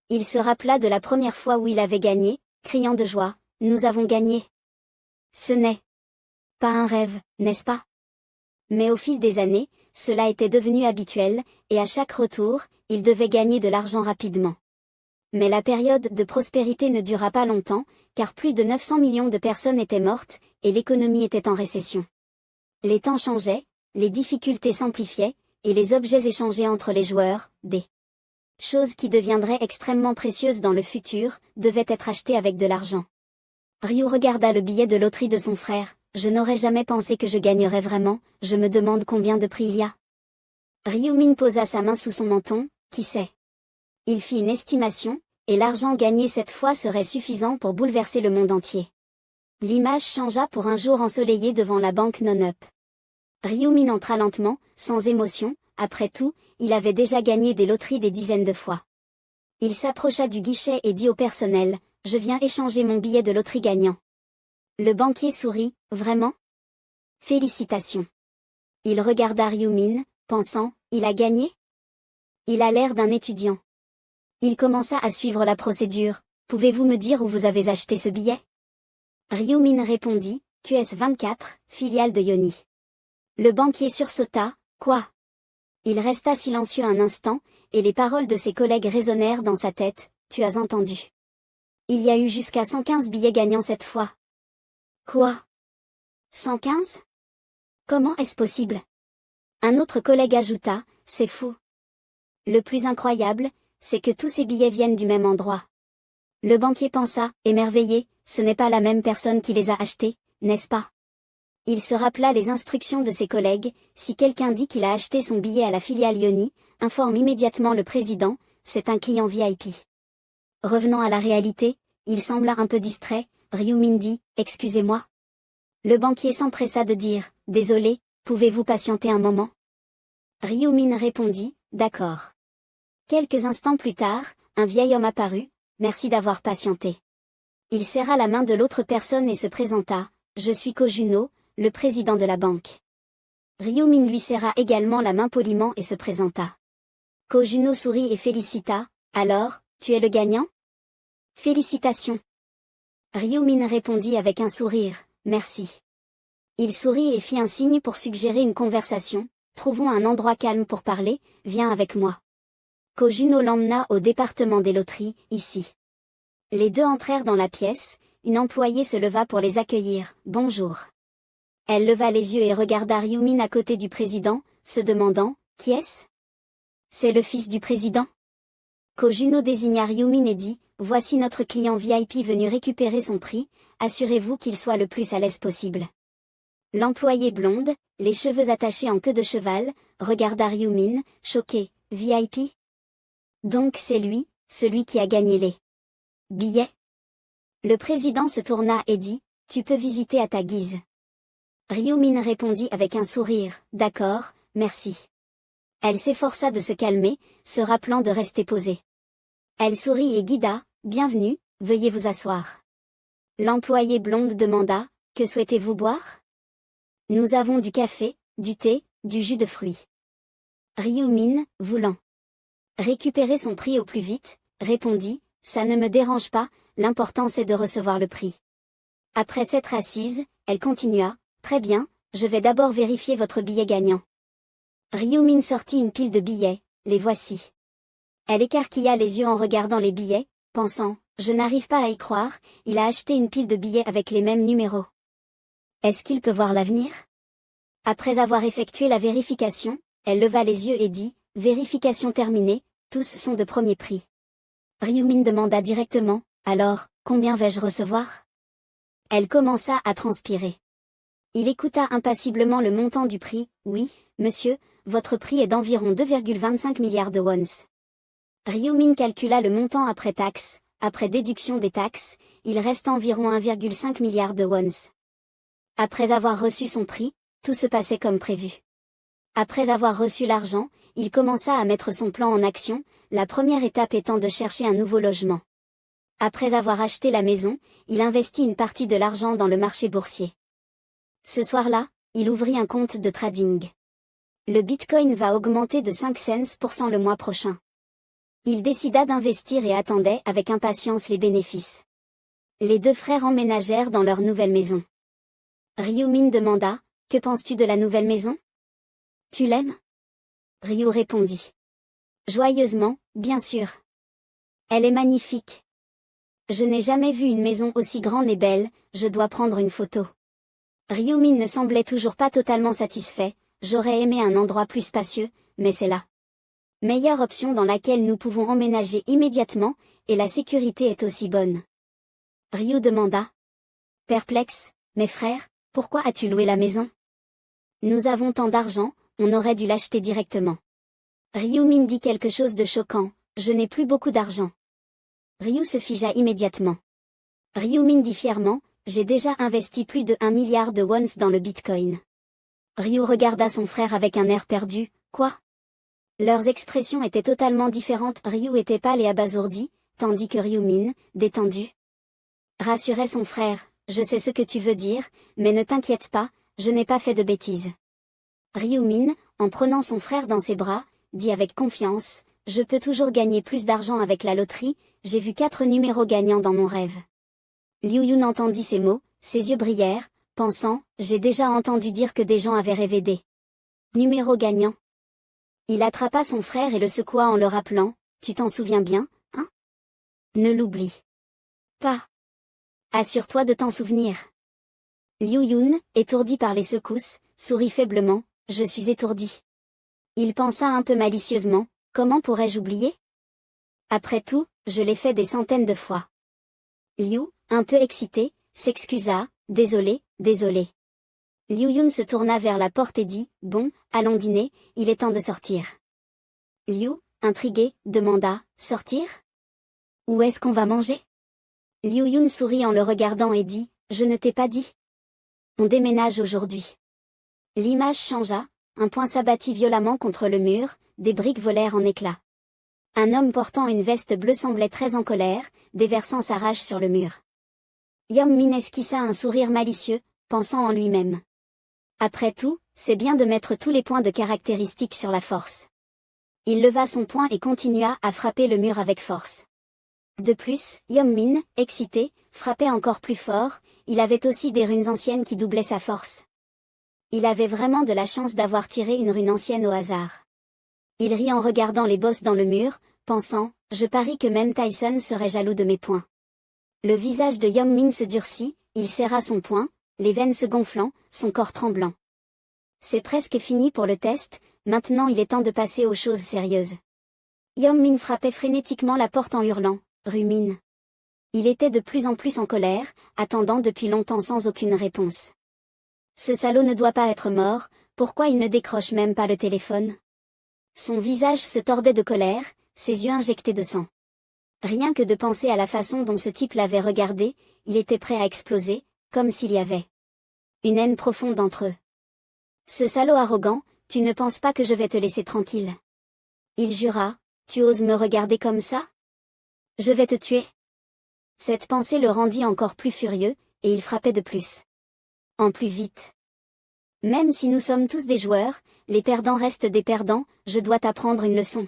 S1: Il se rappela de la première fois où il avait gagné, criant de joie, nous avons gagné. Ce n'est pas un rêve, n'est-ce pas? Mais au fil des années, cela était devenu habituel, et à chaque retour, il devait gagner de l'argent rapidement. Mais la période de prospérité ne dura pas longtemps, car plus de 900 millions de personnes étaient mortes, et l'économie était en récession. Les temps changeaient, les difficultés s'amplifiaient, et les objets échangés entre les joueurs, des choses qui deviendraient extrêmement précieuses dans le futur, devaient être achetées avec de l'argent. Ryu regarda le billet de loterie de son frère, je n'aurais jamais pensé que je gagnerais vraiment, je me demande combien de prix il y a. Ryu-min posa sa main sous son menton, qui sait? Il fit une estimation, et l'argent gagné cette fois serait suffisant pour bouleverser le monde entier. L'image changea pour un jour ensoleillé devant la banque Non-Up. Ryu-min entra lentement, sans émotion, après tout, il avait déjà gagné des loteries des dizaines de fois. Il s'approcha du guichet et dit au personnel, je viens échanger mon billet de loterie gagnant. Le banquier sourit, vraiment? Félicitations. Il regarda Ryu-min, pensant, il a gagné? Il a l'air d'un étudiant. Il commença à suivre la procédure, pouvez-vous me dire où vous avez acheté ce billet? Ryu-min répondit, QS24, filiale de Yoni. Le banquier sursauta, quoi? Il resta silencieux un instant, et les paroles de ses collègues résonnèrent dans sa tête, tu as entendu. Il y a eu jusqu'à 115 billets gagnants cette fois. Quoi? 115? Comment est-ce possible? Un autre collègue ajouta, c'est fou. Le plus incroyable, c'est que tous ces billets viennent du même endroit. Le banquier pensa, émerveillé, ce n'est pas la même personne qui les a achetés, n'est-ce pas? Il se rappela les instructions de ses collègues, si quelqu'un dit qu'il a acheté son billet à la filiale Yoni, informe immédiatement le président, c'est un client VIP. Revenant à la réalité, il sembla un peu distrait, Ryu-min dit, excusez-moi. Le banquier s'empressa de dire, désolé, pouvez-vous patienter un moment? Ryu-min répondit, d'accord. Quelques instants plus tard, un vieil homme apparut, merci d'avoir patienté. Il serra la main de l'autre personne et se présenta, je suis Kojuno, le président de la banque. Ryu-min lui serra également la main poliment et se présenta. Kojuno sourit et félicita, alors, tu es le gagnant? Félicitations. Ryu-min répondit avec un sourire, merci. Il sourit et fit un signe pour suggérer une conversation, trouvons un endroit calme pour parler, viens avec moi. Kojuno l'emmena au département des loteries, ici. Les deux entrèrent dans la pièce, une employée se leva pour les accueillir, bonjour. Elle leva les yeux et regarda Ryu-min à côté du président, se demandant, qui est-ce? C'est le fils du président? Kojuno désigna Ryu-min et dit, voici notre client VIP venu récupérer son prix, assurez-vous qu'il soit le plus à l'aise possible. L'employée blonde, les cheveux attachés en queue de cheval, regarda Ryu-min, choqué, VIP? Donc c'est lui, celui qui a gagné les billets? Le président se tourna et dit, tu peux visiter à ta guise. Ryu-min répondit avec un sourire, d'accord, merci. Elle s'efforça de se calmer, se rappelant de rester posée. Elle sourit et guida, bienvenue, veuillez vous asseoir. L'employée blonde demanda, que souhaitez-vous boire? Nous avons du café, du thé, du jus de fruits. Ryu-min, voulant récupérer son prix au plus vite, répondit, Ça ne me dérange pas, l'important c'est de recevoir le prix. Après s'être assise, elle continua, très bien, je vais d'abord vérifier votre billet gagnant. Ryu-min sortit une pile de billets, les voici. Elle écarquilla les yeux en regardant les billets, pensant, je n'arrive pas à y croire, il a acheté une pile de billets avec les mêmes numéros. Est-ce qu'il peut voir l'avenir? Après avoir effectué la vérification, elle leva les yeux et dit, vérification terminée, tous sont de premier prix. Ryu-min demanda directement, alors, combien vais-je recevoir? Elle commença à transpirer. Il écouta impassiblement le montant du prix, oui, monsieur, votre prix est d'environ 2,25 milliards de wons. Ryu-min calcula le montant après taxes, après déduction des taxes, il reste environ 1,5 milliard de wons. Après avoir reçu son prix, tout se passait comme prévu. Après avoir reçu l'argent, il commença à mettre son plan en action, la première étape étant de chercher un nouveau logement. Après avoir acheté la maison, il investit une partie de l'argent dans le marché boursier. Ce soir-là, il ouvrit un compte de trading. Le Bitcoin va augmenter de 5 cents % le mois prochain. Il décida d'investir et attendait avec impatience les bénéfices. Les deux frères emménagèrent dans leur nouvelle maison. Ryu-min demanda, que penses-tu de la nouvelle maison? Tu l'aimes? Ryu répondit. Joyeusement, bien sûr. Elle est magnifique. Je n'ai jamais vu une maison aussi grande et belle, je dois prendre une photo. Ryu-min ne semblait toujours pas totalement satisfait, j'aurais aimé un endroit plus spacieux, mais c'est la meilleure option dans laquelle nous pouvons emménager immédiatement, et la sécurité est aussi bonne. Ryu demanda. Perplexe, mes frères, pourquoi as-tu loué la maison? Nous avons tant d'argent, on aurait dû l'acheter directement. Ryu-min dit quelque chose de choquant, je n'ai plus beaucoup d'argent. Ryu se figea immédiatement. Ryu-min dit fièrement, j'ai déjà investi plus de 1 milliard de wons dans le Bitcoin. Ryu regarda son frère avec un air perdu, quoi? Leurs expressions étaient totalement différentes, Ryu était pâle et abasourdi, tandis que Ryu-min, détendu, rassurait son frère, je sais ce que tu veux dire, mais ne t'inquiète pas, je n'ai pas fait de bêtises. Ryu-min, en prenant son frère dans ses bras, dit avec confiance, je peux toujours gagner plus d'argent avec la loterie, j'ai vu 4 numéros gagnants dans mon rêve. Liu-yun entendit ces mots, ses yeux brillèrent, pensant, j'ai déjà entendu dire que des gens avaient rêvé des numéros gagnants. Il attrapa son frère et le secoua en le rappelant, tu t'en souviens bien, hein? Ne l'oublie pas. Assure-toi de t'en souvenir. Liu-yun, étourdi par les secousses, sourit faiblement, je suis étourdi. Il pensa un peu malicieusement, comment pourrais-je oublier? Après tout, je l'ai fait des centaines de fois. Liu, un peu excité, s'excusa, désolé, désolé. Liu-yun se tourna vers la porte et dit, bon, allons dîner, il est temps de sortir. Liu, intrigué, demanda, sortir? Où est-ce qu'on va manger? Liu-yun sourit en le regardant et dit, je ne t'ai pas dit. On déménage aujourd'hui. L'image changea, un poing s'abattit violemment contre le mur, des briques volèrent en éclats. Un homme portant une veste bleue semblait très en colère, déversant sa rage sur le mur. Yeong-min esquissa un sourire malicieux, pensant en lui-même. Après tout, c'est bien de mettre tous les points de caractéristiques sur la force. Il leva son poing et continua à frapper le mur avec force. De plus, Yeong-min, excité, frappait encore plus fort, il avait aussi des runes anciennes qui doublaient sa force. Il avait vraiment de la chance d'avoir tiré une rune ancienne au hasard. Il rit en regardant les bosses dans le mur, pensant, je parie que même Tyson serait jaloux de mes poings. Le visage de Yeong-min se durcit, il serra son poing, les veines se gonflant, son corps tremblant. C'est presque fini pour le test, maintenant il est temps de passer aux choses sérieuses. Yeong-min frappait frénétiquement la porte en hurlant, Ryu-min. Il était de plus en plus en colère, attendant depuis longtemps sans aucune réponse. Ce salaud ne doit pas être mort, pourquoi il ne décroche même pas le téléphone? Son visage se tordait de colère, ses yeux injectés de sang. Rien que de penser à la façon dont ce type l'avait regardé, il était prêt à exploser, comme s'il y avait une haine profonde entre eux. Ce salaud arrogant, tu ne penses pas que je vais te laisser tranquille? Il jura, tu oses me regarder comme ça? Je vais te tuer. Cette pensée le rendit encore plus furieux, et il frappait de plus en plus vite. Même si nous sommes tous des joueurs, les perdants restent des perdants, je dois t'apprendre une leçon.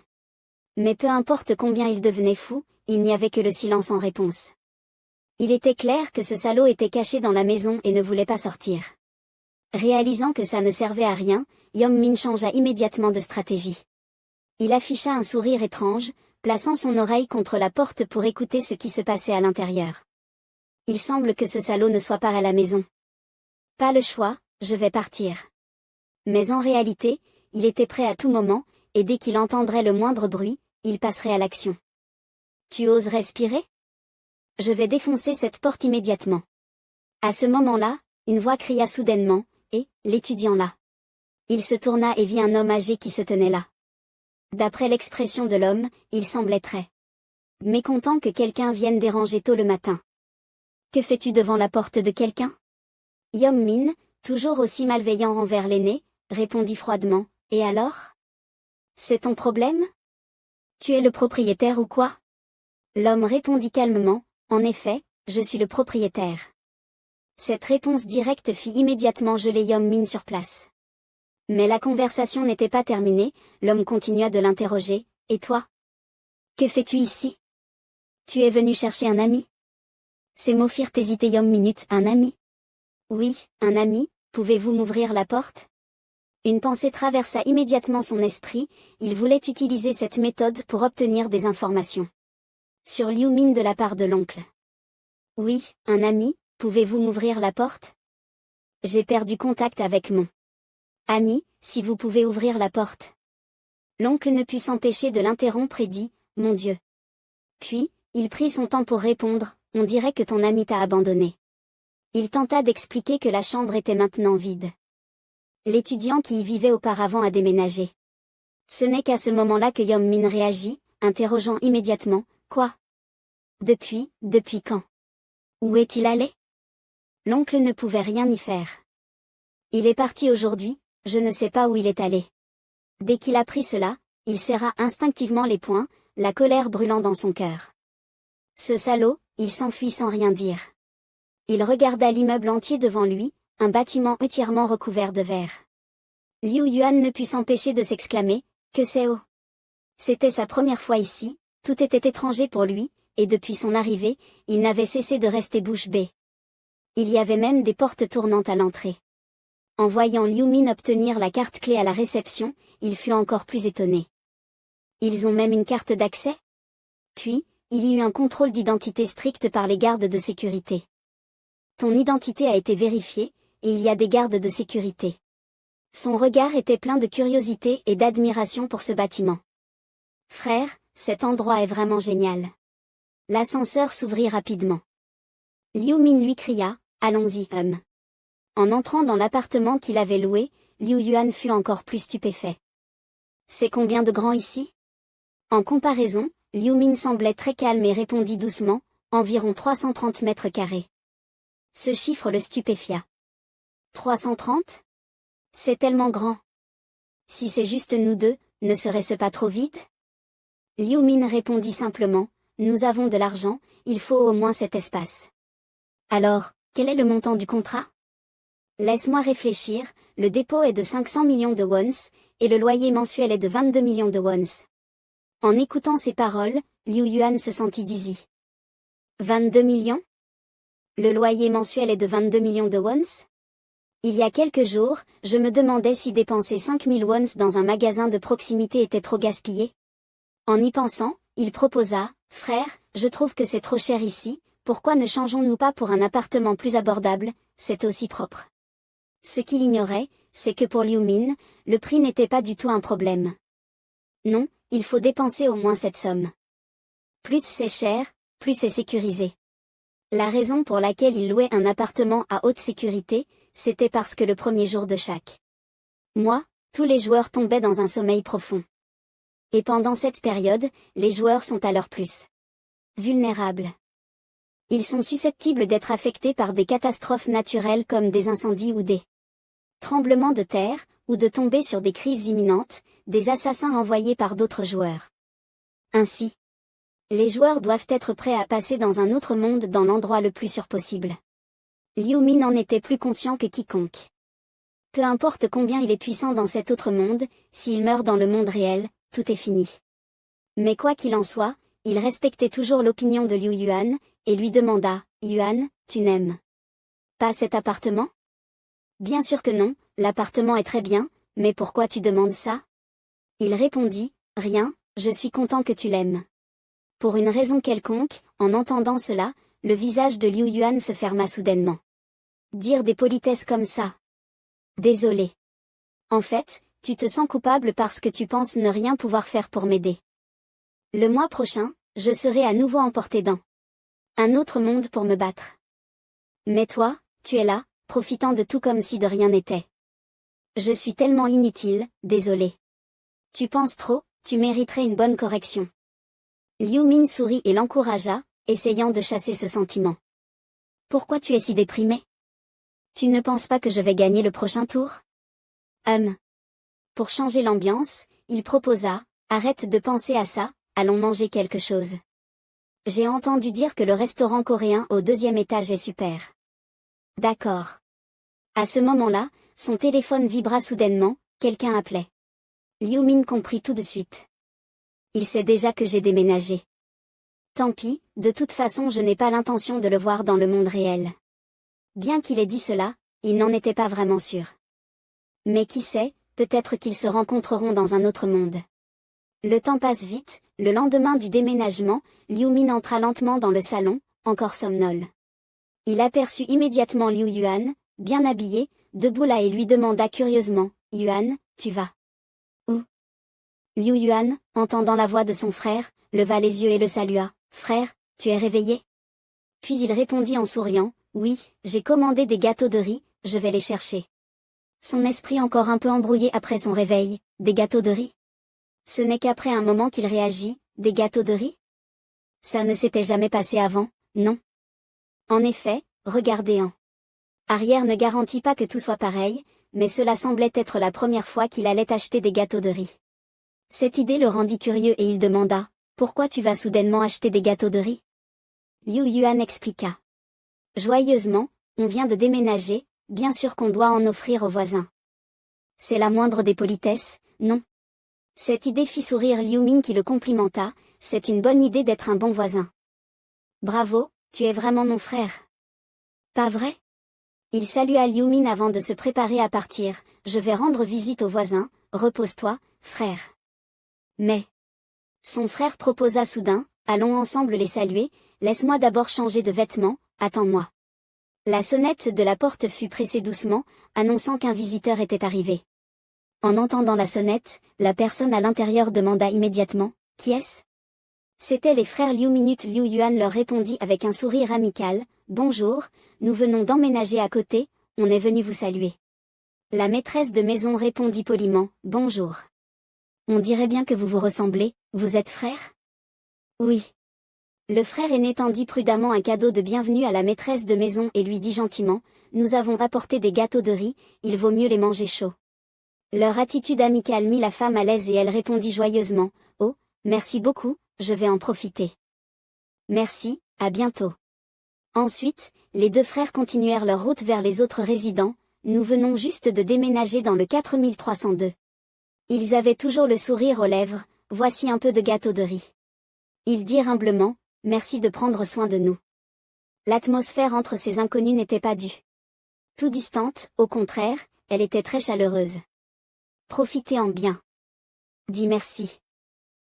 S1: Mais peu importe combien il devenait fou, il n'y avait que le silence en réponse. Il était clair que ce salaud était caché dans la maison et ne voulait pas sortir. Réalisant que ça ne servait à rien, Yeom-min changea immédiatement de stratégie. Il afficha un sourire étrange, plaçant son oreille contre la porte pour écouter ce qui se passait à l'intérieur. Il semble que ce salaud ne soit pas à la maison. Pas le choix, je vais partir. Mais en réalité, il était prêt à tout moment, et dès qu'il entendrait le moindre bruit, il passerait à l'action. Tu oses respirer? Je vais défoncer cette porte immédiatement. À ce moment-là, une voix cria soudainement, et, l'étudiant là. Il se tourna et vit un homme âgé qui se tenait là. D'après l'expression de l'homme, il semblait très mécontent que quelqu'un vienne déranger tôt le matin. Que fais-tu devant la porte de quelqu'un? Yeom-min, toujours aussi malveillant envers l'aîné, répondit froidement, et alors? C'est ton problème? Tu es le propriétaire ou quoi? L'homme répondit calmement, en effet, je suis le propriétaire. Cette réponse directe fit immédiatement geler Yeom-min sur place. Mais la conversation n'était pas terminée, l'homme continua de l'interroger, et toi? Que fais-tu ici? Tu es venu chercher un ami? Ces mots firent hésiter Yeom-min. Un ami? Oui, un ami, pouvez-vous m'ouvrir la porte? Une pensée traversa immédiatement son esprit, il voulait utiliser cette méthode pour obtenir des informations. Sur Liu-min de la part de l'oncle. Oui, un ami, pouvez-vous m'ouvrir la porte? J'ai perdu contact avec mon ami, si vous pouvez ouvrir la porte. L'oncle ne put s'empêcher de l'interrompre et dit, mon Dieu. Puis, il prit son temps pour répondre, on dirait que ton ami t'a abandonné. Il tenta d'expliquer que la chambre était maintenant vide. L'étudiant qui y vivait auparavant a déménagé. Ce n'est qu'à ce moment-là que Yeom-min réagit, interrogeant immédiatement, quoi? Depuis quand? Où est-il allé? L'oncle ne pouvait rien y faire. Il est parti aujourd'hui, je ne sais pas où il est allé. Dès qu'il apprit cela, il serra instinctivement les poings, la colère brûlant dans son cœur. Ce salaud, il s'enfuit sans rien dire. Il regarda l'immeuble entier devant lui, un bâtiment entièrement recouvert de verre. Liu Yuan ne put s'empêcher de s'exclamer, que c'est haut. C'était sa première fois ici, tout était étranger pour lui, et depuis son arrivée, il n'avait cessé de rester bouche bée. Il y avait même des portes tournantes à l'entrée. En voyant Liu-min obtenir la carte clé à la réception, il fut encore plus étonné. Ils ont même une carte d'accès? Puis, il y eut un contrôle d'identité strict par les gardes de sécurité. Ton identité a été vérifiée, et il y a des gardes de sécurité. Son regard était plein de curiosité et d'admiration pour ce bâtiment. Frère, cet endroit est vraiment génial. L'ascenseur s'ouvrit rapidement. Liu-min lui cria, allons-y, En entrant dans l'appartement qu'il avait loué, Liu Yuan fut encore plus stupéfait. C'est combien de grand ici? En comparaison, Liu-min semblait très calme et répondit doucement, environ 330 mètres carrés. Ce chiffre le stupéfia. 330? C'est tellement grand. Si c'est juste nous deux, ne serait-ce pas trop vide? Liu-min répondit simplement, nous avons de l'argent, il faut au moins cet espace. Alors, quel est le montant du contrat? Laisse-moi réfléchir, le dépôt est de 500 millions de wons, et le loyer mensuel est de 22 millions de wons. En écoutant ces paroles, Liu Yuan se sentit dizzy. 22 millions? Le loyer mensuel est de 22 millions de wons? Il y a quelques jours, je me demandais si dépenser 5000 wons dans un magasin de proximité était trop gaspillé. En y pensant, il proposa, frère, je trouve que c'est trop cher ici, pourquoi ne changeons-nous pas pour un appartement plus abordable, c'est aussi propre. Ce qu'il ignorait, c'est que pour Liu-min, le prix n'était pas du tout un problème. Non, il faut dépenser au moins cette somme. Plus c'est cher, plus c'est sécurisé. La raison pour laquelle il louait un appartement à haute sécurité, c'était parce que le premier jour de chaque mois, tous les joueurs tombaient dans un sommeil profond. Et pendant cette période, les joueurs sont à leur plus vulnérables. Ils sont susceptibles d'être affectés par des catastrophes naturelles comme des incendies ou des tremblements de terre, ou de tomber sur des crises imminentes, des assassins envoyés par d'autres joueurs. Ainsi, les joueurs doivent être prêts à passer dans un autre monde dans l'endroit le plus sûr possible. Liu-min en était plus conscient que quiconque. Peu importe combien il est puissant dans cet autre monde, s'il meurt dans le monde réel, tout est fini. Mais quoi qu'il en soit, il respectait toujours l'opinion de Liu Yuan, et lui demanda, Yuan, tu n'aimes pas cet appartement? Bien sûr que non, l'appartement est très bien, mais pourquoi tu demandes ça? Il répondit, rien, je suis content que tu l'aimes. Pour une raison quelconque, en entendant cela, le visage de Liu Yuan se ferma soudainement. Dire des politesses comme ça. Désolé. En fait, tu te sens coupable parce que tu penses ne rien pouvoir faire pour m'aider. Le mois prochain, je serai à nouveau emporté dans un autre monde pour me battre. Mais toi, tu es là, profitant de tout comme si de rien n'était. Je suis tellement inutile, désolé. Tu penses trop, tu mériterais une bonne correction. Liu Min sourit et l'encouragea, essayant de chasser ce sentiment. Pourquoi tu es si déprimé? Tu ne penses pas que je vais gagner le prochain tour? Pour changer l'ambiance, il proposa, arrête de penser à ça, allons manger quelque chose. J'ai entendu dire que le restaurant coréen au 2e étage est super. D'accord. À ce moment-là, son téléphone vibra soudainement, quelqu'un appelait. Liu Min comprit tout de suite. Il sait déjà que j'ai déménagé. Tant pis, de toute façon je n'ai pas l'intention de le voir dans le monde réel. Bien qu'il ait dit cela, il n'en était pas vraiment sûr. Mais qui sait, peut-être qu'ils se rencontreront dans un autre monde. Le temps passe vite, le lendemain du déménagement, Liu Min entra lentement dans le salon, encore somnole. Il aperçut immédiatement Liu Yuan, bien habillé, debout là et lui demanda curieusement, Yuan, tu vas où? Liu Yuan, entendant la voix de son frère, leva les yeux et le salua, frère, tu es réveillé? Puis il répondit en souriant, oui, j'ai commandé des gâteaux de riz, je vais les chercher. Son esprit encore un peu embrouillé après son réveil, des gâteaux de riz? Ce n'est qu'après un moment qu'il réagit, des gâteaux de riz? Ça ne s'était jamais passé avant, non? En effet, regardez en arrière ne garantit pas que tout soit pareil, mais cela semblait être la première fois qu'il allait acheter des gâteaux de riz. Cette idée le rendit curieux et il demanda, pourquoi tu vas soudainement acheter des gâteaux de riz? Liu Yuan expliqua. Joyeusement, on vient de déménager, bien sûr qu'on doit en offrir aux voisins. C'est la moindre des politesses, non? Cette idée fit sourire Liu Min qui le complimenta, c'est une bonne idée d'être un bon voisin. Bravo, tu es vraiment mon frère. Pas vrai? Il salua Liu Min avant de se préparer à partir, je vais rendre visite aux voisins, repose-toi, frère. Mais son frère proposa soudain, allons ensemble les saluer, laisse-moi d'abord changer de vêtements, attends-moi. La sonnette de la porte fut pressée doucement, annonçant qu'un visiteur était arrivé. En entendant la sonnette, la personne à l'intérieur demanda immédiatement, qui est-ce? C'étaient les frères Liu Minute. Liu Yuan leur répondit avec un sourire amical, bonjour, nous venons d'emménager à côté, on est venu vous saluer. La maîtresse de maison répondit poliment, bonjour. On dirait bien que vous vous ressemblez, vous êtes frères? Oui. Le frère aîné tendit prudemment un cadeau de bienvenue à la maîtresse de maison et lui dit gentiment, nous avons apporté des gâteaux de riz, il vaut mieux les manger chauds. Leur attitude amicale mit la femme à l'aise et elle répondit joyeusement, oh, merci beaucoup, je vais en profiter. Merci, à bientôt. Ensuite, les deux frères continuèrent leur route vers les autres résidents, nous venons juste de déménager dans le 4302. Ils avaient toujours le sourire aux lèvres, voici un peu de gâteau de riz. Ils dirent humblement, merci de prendre soin de nous. L'atmosphère entre ces inconnus n'était pas tout distante, au contraire, elle était très chaleureuse. Profitez-en bien. Dis merci.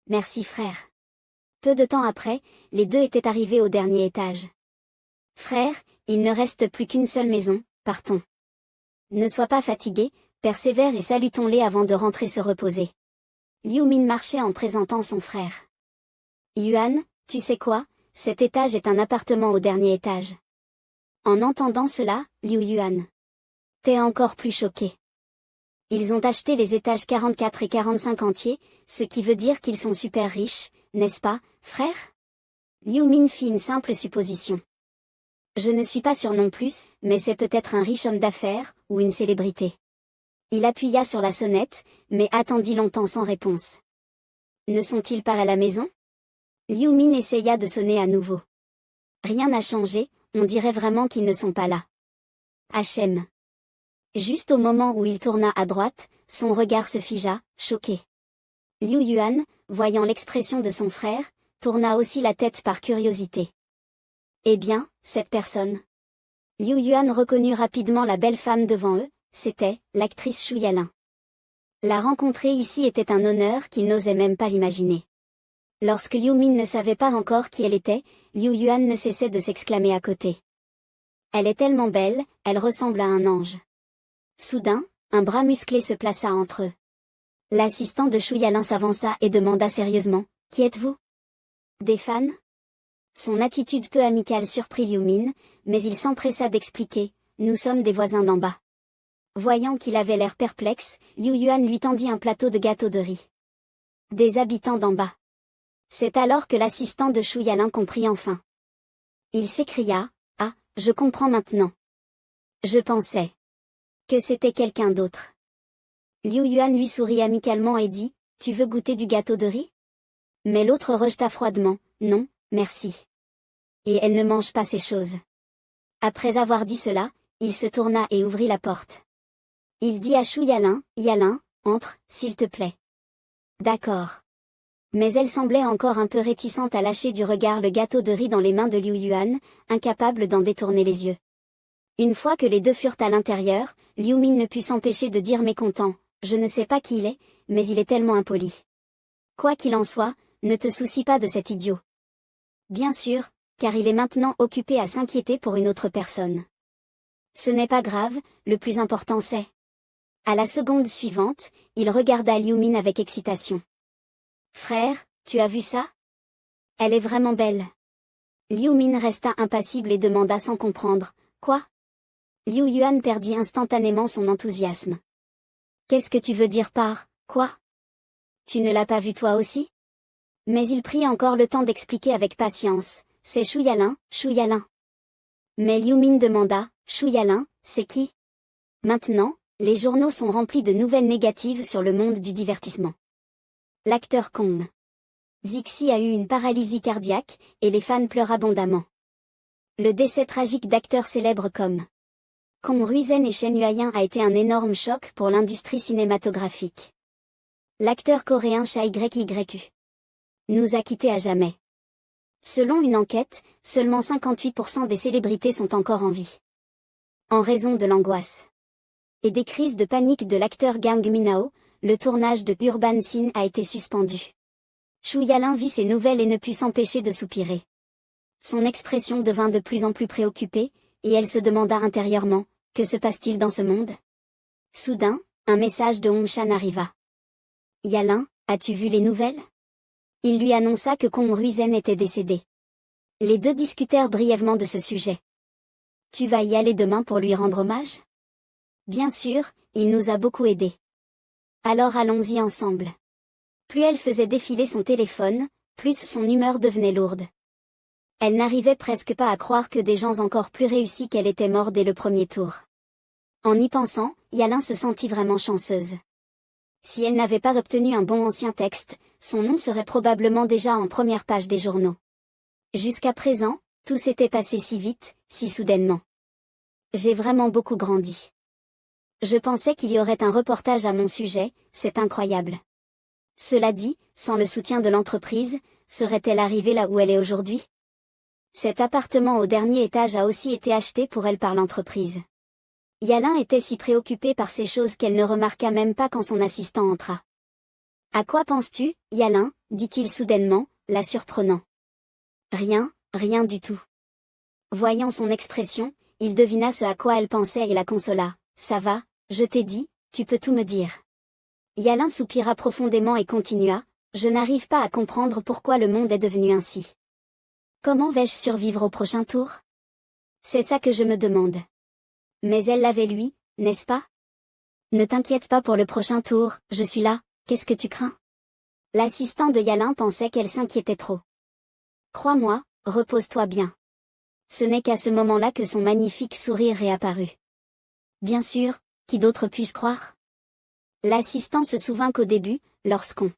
S1: Merci frère. Peu de temps après, les deux étaient arrivés au dernier étage. Frère, il ne reste plus qu'une seule maison, partons. Ne sois pas fatigué, persévère et salutons-les avant de rentrer se reposer. Liu Min marchait en présentant son frère. Yuan, tu sais quoi, cet étage est un appartement au dernier étage. En entendant cela, Liu Yuan t'es encore plus choqué. Ils ont acheté les étages 44 et 45 entiers, ce qui veut dire qu'ils sont super riches, n'est-ce pas, frère? Liu Min fit une simple supposition. Je ne suis pas sûr non plus, mais c'est peut-être un riche homme d'affaires, ou une célébrité. Il appuya sur la sonnette, mais attendit longtemps sans réponse. Ne sont-ils pas à la maison? Liu Min essaya de sonner à nouveau. Rien n'a changé, on dirait vraiment qu'ils ne sont pas là. Hm. Juste au moment où il tourna à droite, son regard se figea, choqué. Liu Yuan, voyant l'expression de son frère, tourna aussi la tête par curiosité. Eh bien, cette personne. Liu Yuan reconnut rapidement la belle femme devant eux, c'était l'actrice Shu Yalin. La rencontrer ici était un honneur qu'il n'osait même pas imaginer. Lorsque Liu Min ne savait pas encore qui elle était, Liu Yuan ne cessait de s'exclamer à côté. Elle est tellement belle, elle ressemble à un ange. Soudain, un bras musclé se plaça entre eux. L'assistant de Shu Yalin s'avança et demanda sérieusement, « Qui êtes-vous ? » « Des fans ?» Son attitude peu amicale surprit Liu Min, mais il s'empressa d'expliquer, « Nous sommes des voisins d'en bas. » Voyant qu'il avait l'air perplexe, Liu Yuan lui tendit un plateau de gâteau de riz. Des habitants d'en bas. C'est alors que l'assistant de Shu Yalin comprit enfin. Il s'écria, « Ah, je comprends maintenant. Je pensais que c'était quelqu'un d'autre. » Liu Yuan lui sourit amicalement et dit, « Tu veux goûter du gâteau de riz ?» Mais l'autre rejeta froidement, « Non, merci. Et elle ne mange pas ces choses. » Après avoir dit cela, il se tourna et ouvrit la porte. Il dit à Shu Yalin, « Yalin, entre, s'il te plaît. » D'accord. Mais elle semblait encore un peu réticente à lâcher du regard le gâteau de riz dans les mains de Liu Yuan, incapable d'en détourner les yeux. Une fois que les deux furent à l'intérieur, Liu Min ne put s'empêcher de dire mécontent, « Je ne sais pas qui il est, mais il est tellement impoli. » Quoi qu'il en soit, ne te soucie pas de cet idiot. Bien sûr, car il est maintenant occupé à s'inquiéter pour une autre personne. Ce n'est pas grave, le plus important c'est. À la seconde suivante, il regarda Liu Min avec excitation. Frère, tu as vu ça? Elle est vraiment belle. Liu Min resta impassible et demanda sans comprendre, quoi? Liu Yuan perdit instantanément son enthousiasme. Qu'est-ce que tu veux dire par, quoi? Tu ne l'as pas vu toi aussi? Mais il prit encore le temps d'expliquer avec patience, c'est Shu Yalin, Shu Yalin. Mais Liu Min demanda, Shu Yalin, c'est qui? Maintenant, les journaux sont remplis de nouvelles négatives sur le monde du divertissement. L'acteur Kong Zixi a eu une paralysie cardiaque, et les fans pleurent abondamment. Le décès tragique d'acteurs célèbres comme Kong Ruizen et Shen Yuayan a été un énorme choc pour l'industrie cinématographique. L'acteur coréen Cha YYU nous a quittés à jamais. Selon une enquête, seulement 58% des célébrités sont encore en vie. En raison de l'angoisse et des crises de panique de l'acteur Gang Minao, le tournage de Urban Sin a été suspendu. Shu Yalin vit ces nouvelles et ne put s'empêcher de soupirer. Son expression devint de plus en plus préoccupée, et elle se demanda intérieurement, que se passe-t-il dans ce monde? Soudain, un message de Hong Shan arriva. Yalin, as-tu vu les nouvelles? Il lui annonça que Kong Ruizen était décédé. Les deux discutèrent brièvement de ce sujet. Tu vas y aller demain pour lui rendre hommage? Bien sûr, il nous a beaucoup aidés. Alors allons-y ensemble. Plus elle faisait défiler son téléphone, plus son humeur devenait lourde. Elle n'arrivait presque pas à croire que des gens encore plus réussis qu'elle étaient morts dès le premier tour. En y pensant, Yalin se sentit vraiment chanceuse. Si elle n'avait pas obtenu un bon ancien texte, son nom serait probablement déjà en première page des journaux. Jusqu'à présent, tout s'était passé si vite, si soudainement. J'ai vraiment beaucoup grandi. Je pensais qu'il y aurait un reportage à mon sujet, c'est incroyable. Cela dit, sans le soutien de l'entreprise, serait-elle arrivée là où elle est aujourd'hui? Cet appartement au dernier étage a aussi été acheté pour elle par l'entreprise. Yalin était si préoccupée par ces choses qu'elle ne remarqua même pas quand son assistant entra. « À quoi penses-tu, Yalin ?» dit-il soudainement, la surprenant. « Rien, rien du tout. » Voyant son expression, il devina ce à quoi elle pensait et la consola. « Ça va, je t'ai dit, tu peux tout me dire. » Yalin soupira profondément et continua, « Je n'arrive pas à comprendre pourquoi le monde est devenu ainsi. Comment vais-je survivre au prochain tour? C'est ça que je me demande. » Mais elle l'avait lui, n'est-ce pas? Ne t'inquiète pas pour le prochain tour, je suis là, qu'est-ce que tu crains? L'assistant de Yalin pensait qu'elle s'inquiétait trop. Crois-moi, repose-toi bien. Ce n'est qu'à ce moment-là que son magnifique sourire réapparut. Bien sûr, qui d'autre puis-je croire? L'assistant se souvint qu'au début, lorsqu'on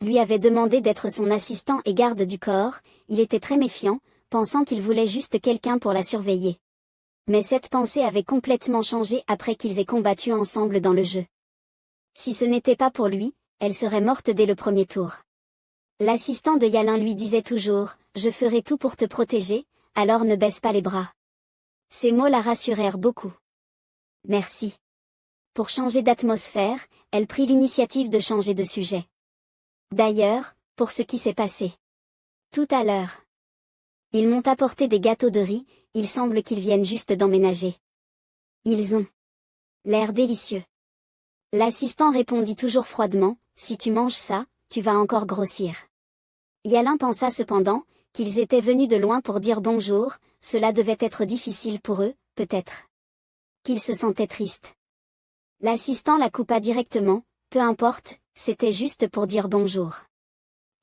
S1: lui avait demandé d'être son assistant et garde du corps, il était très méfiant, pensant qu'il voulait juste quelqu'un pour la surveiller. Mais cette pensée avait complètement changé après qu'ils aient combattu ensemble dans le jeu. Si ce n'était pas pour lui, elle serait morte dès le premier tour. L'assistant de Yalin lui disait toujours, « Je ferai tout pour te protéger, alors ne baisse pas les bras. » Ces mots la rassurèrent beaucoup. Merci. Pour changer d'atmosphère, elle prit l'initiative de changer de sujet. D'ailleurs, pour ce qui s'est passé. Tout à l'heure. Ils m'ont apporté des gâteaux de riz, il semble qu'ils viennent juste d'emménager. Ils ont l'air délicieux. L'assistant répondit toujours froidement, « Si tu manges ça, tu vas encore grossir. » Yalin pensa cependant, qu'ils étaient venus de loin pour dire bonjour, cela devait être difficile pour eux, peut-être. Qu'ils se sentaient tristes. L'assistant la coupa directement, peu importe, c'était juste pour dire bonjour.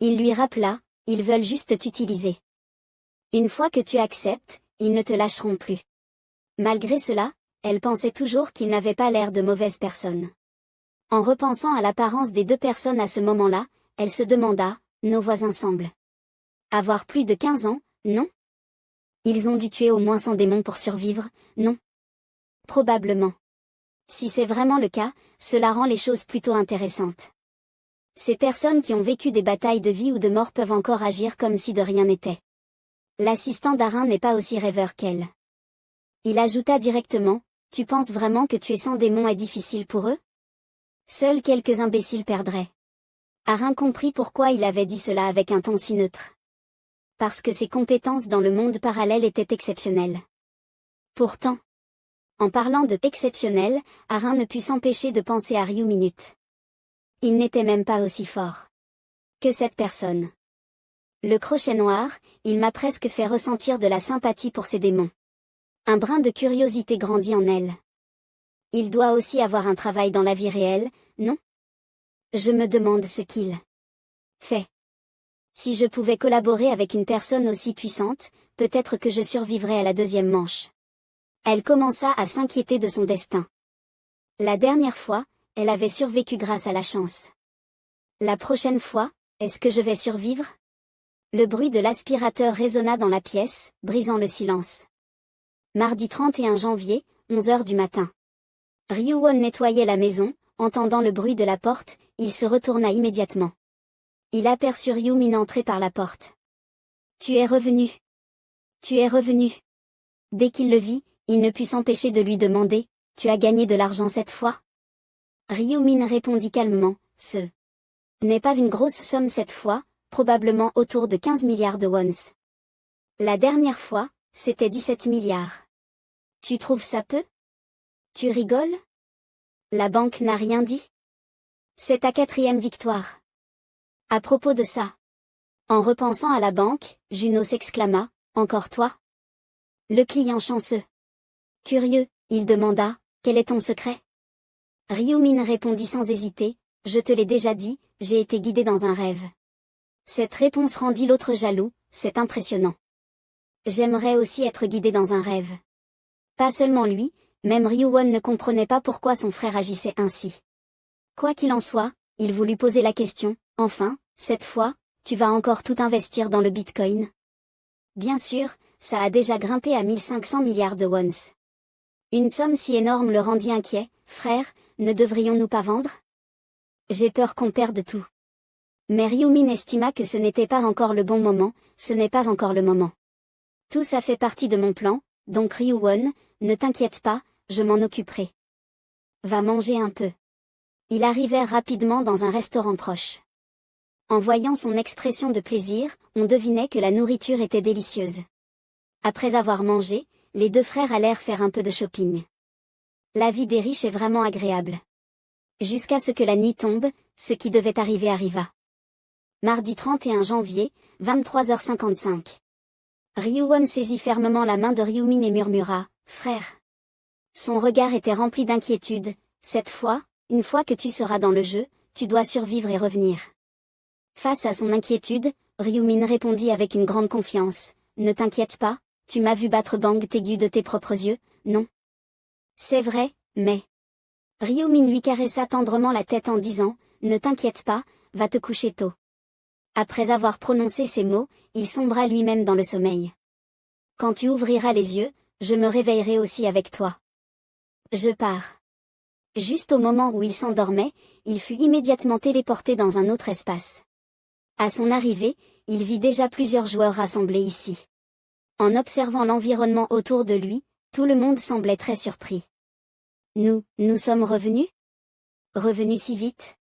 S1: Il lui rappela, ils veulent juste t'utiliser. Une fois que tu acceptes, ils ne te lâcheront plus. Malgré cela, elle pensait toujours qu'ils n'avaient pas l'air de mauvaises personnes. En repensant à l'apparence des deux personnes à ce moment-là, elle se demanda, nos voisins semblent avoir plus de 15 ans, non? Ils ont dû tuer au moins 100 démons pour survivre, non? Probablement. Si c'est vraiment le cas, cela rend les choses plutôt intéressantes. Ces personnes qui ont vécu des batailles de vie ou de mort peuvent encore agir comme si de rien n'était. L'assistant d'Arin n'est pas aussi rêveur qu'elle. Il ajouta directement, « Tu penses vraiment que tuer 100 démons est difficile pour eux? Seuls quelques imbéciles perdraient. » Arin comprit pourquoi il avait dit cela avec un ton si neutre. Parce que ses compétences dans le monde parallèle étaient exceptionnelles. Pourtant, en parlant de exceptionnel, Arin ne put s'empêcher de penser à Ryu Minute. Il n'était même pas aussi fort que cette personne. Le crochet noir, il m'a presque fait ressentir de la sympathie pour ces démons. Un brin de curiosité grandit en elle. Il doit aussi avoir un travail dans la vie réelle, non? Je me demande ce qu'il fait. Si je pouvais collaborer avec une personne aussi puissante, peut-être que je survivrais à la deuxième manche. Elle commença à s'inquiéter de son destin. La dernière fois, elle avait survécu grâce à la chance. La prochaine fois, est-ce que je vais survivre? Le bruit de l'aspirateur résonna dans la pièce, brisant le silence. Mardi 31 janvier, 11 heures du matin. Ryuwon nettoyait la maison, entendant le bruit de la porte, il se retourna immédiatement. Il aperçut Ryu-min entrer par la porte. « Tu es revenu. Tu es revenu. » Dès qu'il le vit, il ne put s'empêcher de lui demander, « Tu as gagné de l'argent cette fois ?» Ryu-min répondit calmement, « Ce n'est pas une grosse somme cette fois, probablement autour de 15 milliards de wons. La dernière fois, c'était 17 milliards. Tu trouves ça peu? Tu rigoles? La banque n'a rien dit? C'est ta 4e victoire. À propos de ça. En repensant à la banque, Juno s'exclama, encore toi? Le client chanceux. Curieux, il demanda, quel est ton secret? Ryu-min répondit sans hésiter, je te l'ai déjà dit, j'ai été guidé dans un rêve. Cette réponse rendit l'autre jaloux, c'est impressionnant. J'aimerais aussi être guidé dans un rêve. Pas seulement lui, même Ryuwon ne comprenait pas pourquoi son frère agissait ainsi. Quoi qu'il en soit, il voulut poser la question, enfin, cette fois, tu vas encore tout investir dans le Bitcoin? Bien sûr, ça a déjà grimpé à 1500 milliards de wons. Une somme si énorme le rendit inquiet, frère, ne devrions-nous pas vendre? J'ai peur qu'on perde tout. Mais Ryu-min estima que ce n'était pas encore le bon moment, ce n'est pas encore le moment. Tout ça fait partie de mon plan, donc Ryuwon, ne t'inquiète pas, je m'en occuperai. Va manger un peu. Ils arrivèrent rapidement dans un restaurant proche. En voyant son expression de plaisir, on devinait que la nourriture était délicieuse. Après avoir mangé, les deux frères allèrent faire un peu de shopping. La vie des riches est vraiment agréable. Jusqu'à ce que la nuit tombe, ce qui devait arriver arriva. Mardi 31 janvier, 23h55. Ryuwon saisit fermement la main de Ryu-min et murmura, « Frère !» Son regard était rempli d'inquiétude, « Cette fois, une fois que tu seras dans le jeu, tu dois survivre et revenir. » Face à son inquiétude, Ryu-min répondit avec une grande confiance, « Ne t'inquiète pas, tu m'as vu battre Bang Taegu de tes propres yeux, non? » C'est vrai, mais... Ryu-min lui caressa tendrement la tête en disant, « Ne t'inquiète pas, va te coucher tôt. » Après avoir prononcé ces mots, il sombra lui-même dans le sommeil. « Quand tu ouvriras les yeux, je me réveillerai aussi avec toi. Je pars. » Juste au moment où il s'endormait, il fut immédiatement téléporté dans un autre espace. À son arrivée, il vit déjà plusieurs joueurs rassemblés ici. En observant l'environnement autour de lui, tout le monde semblait très surpris. Nous sommes revenus? Revenus si vite?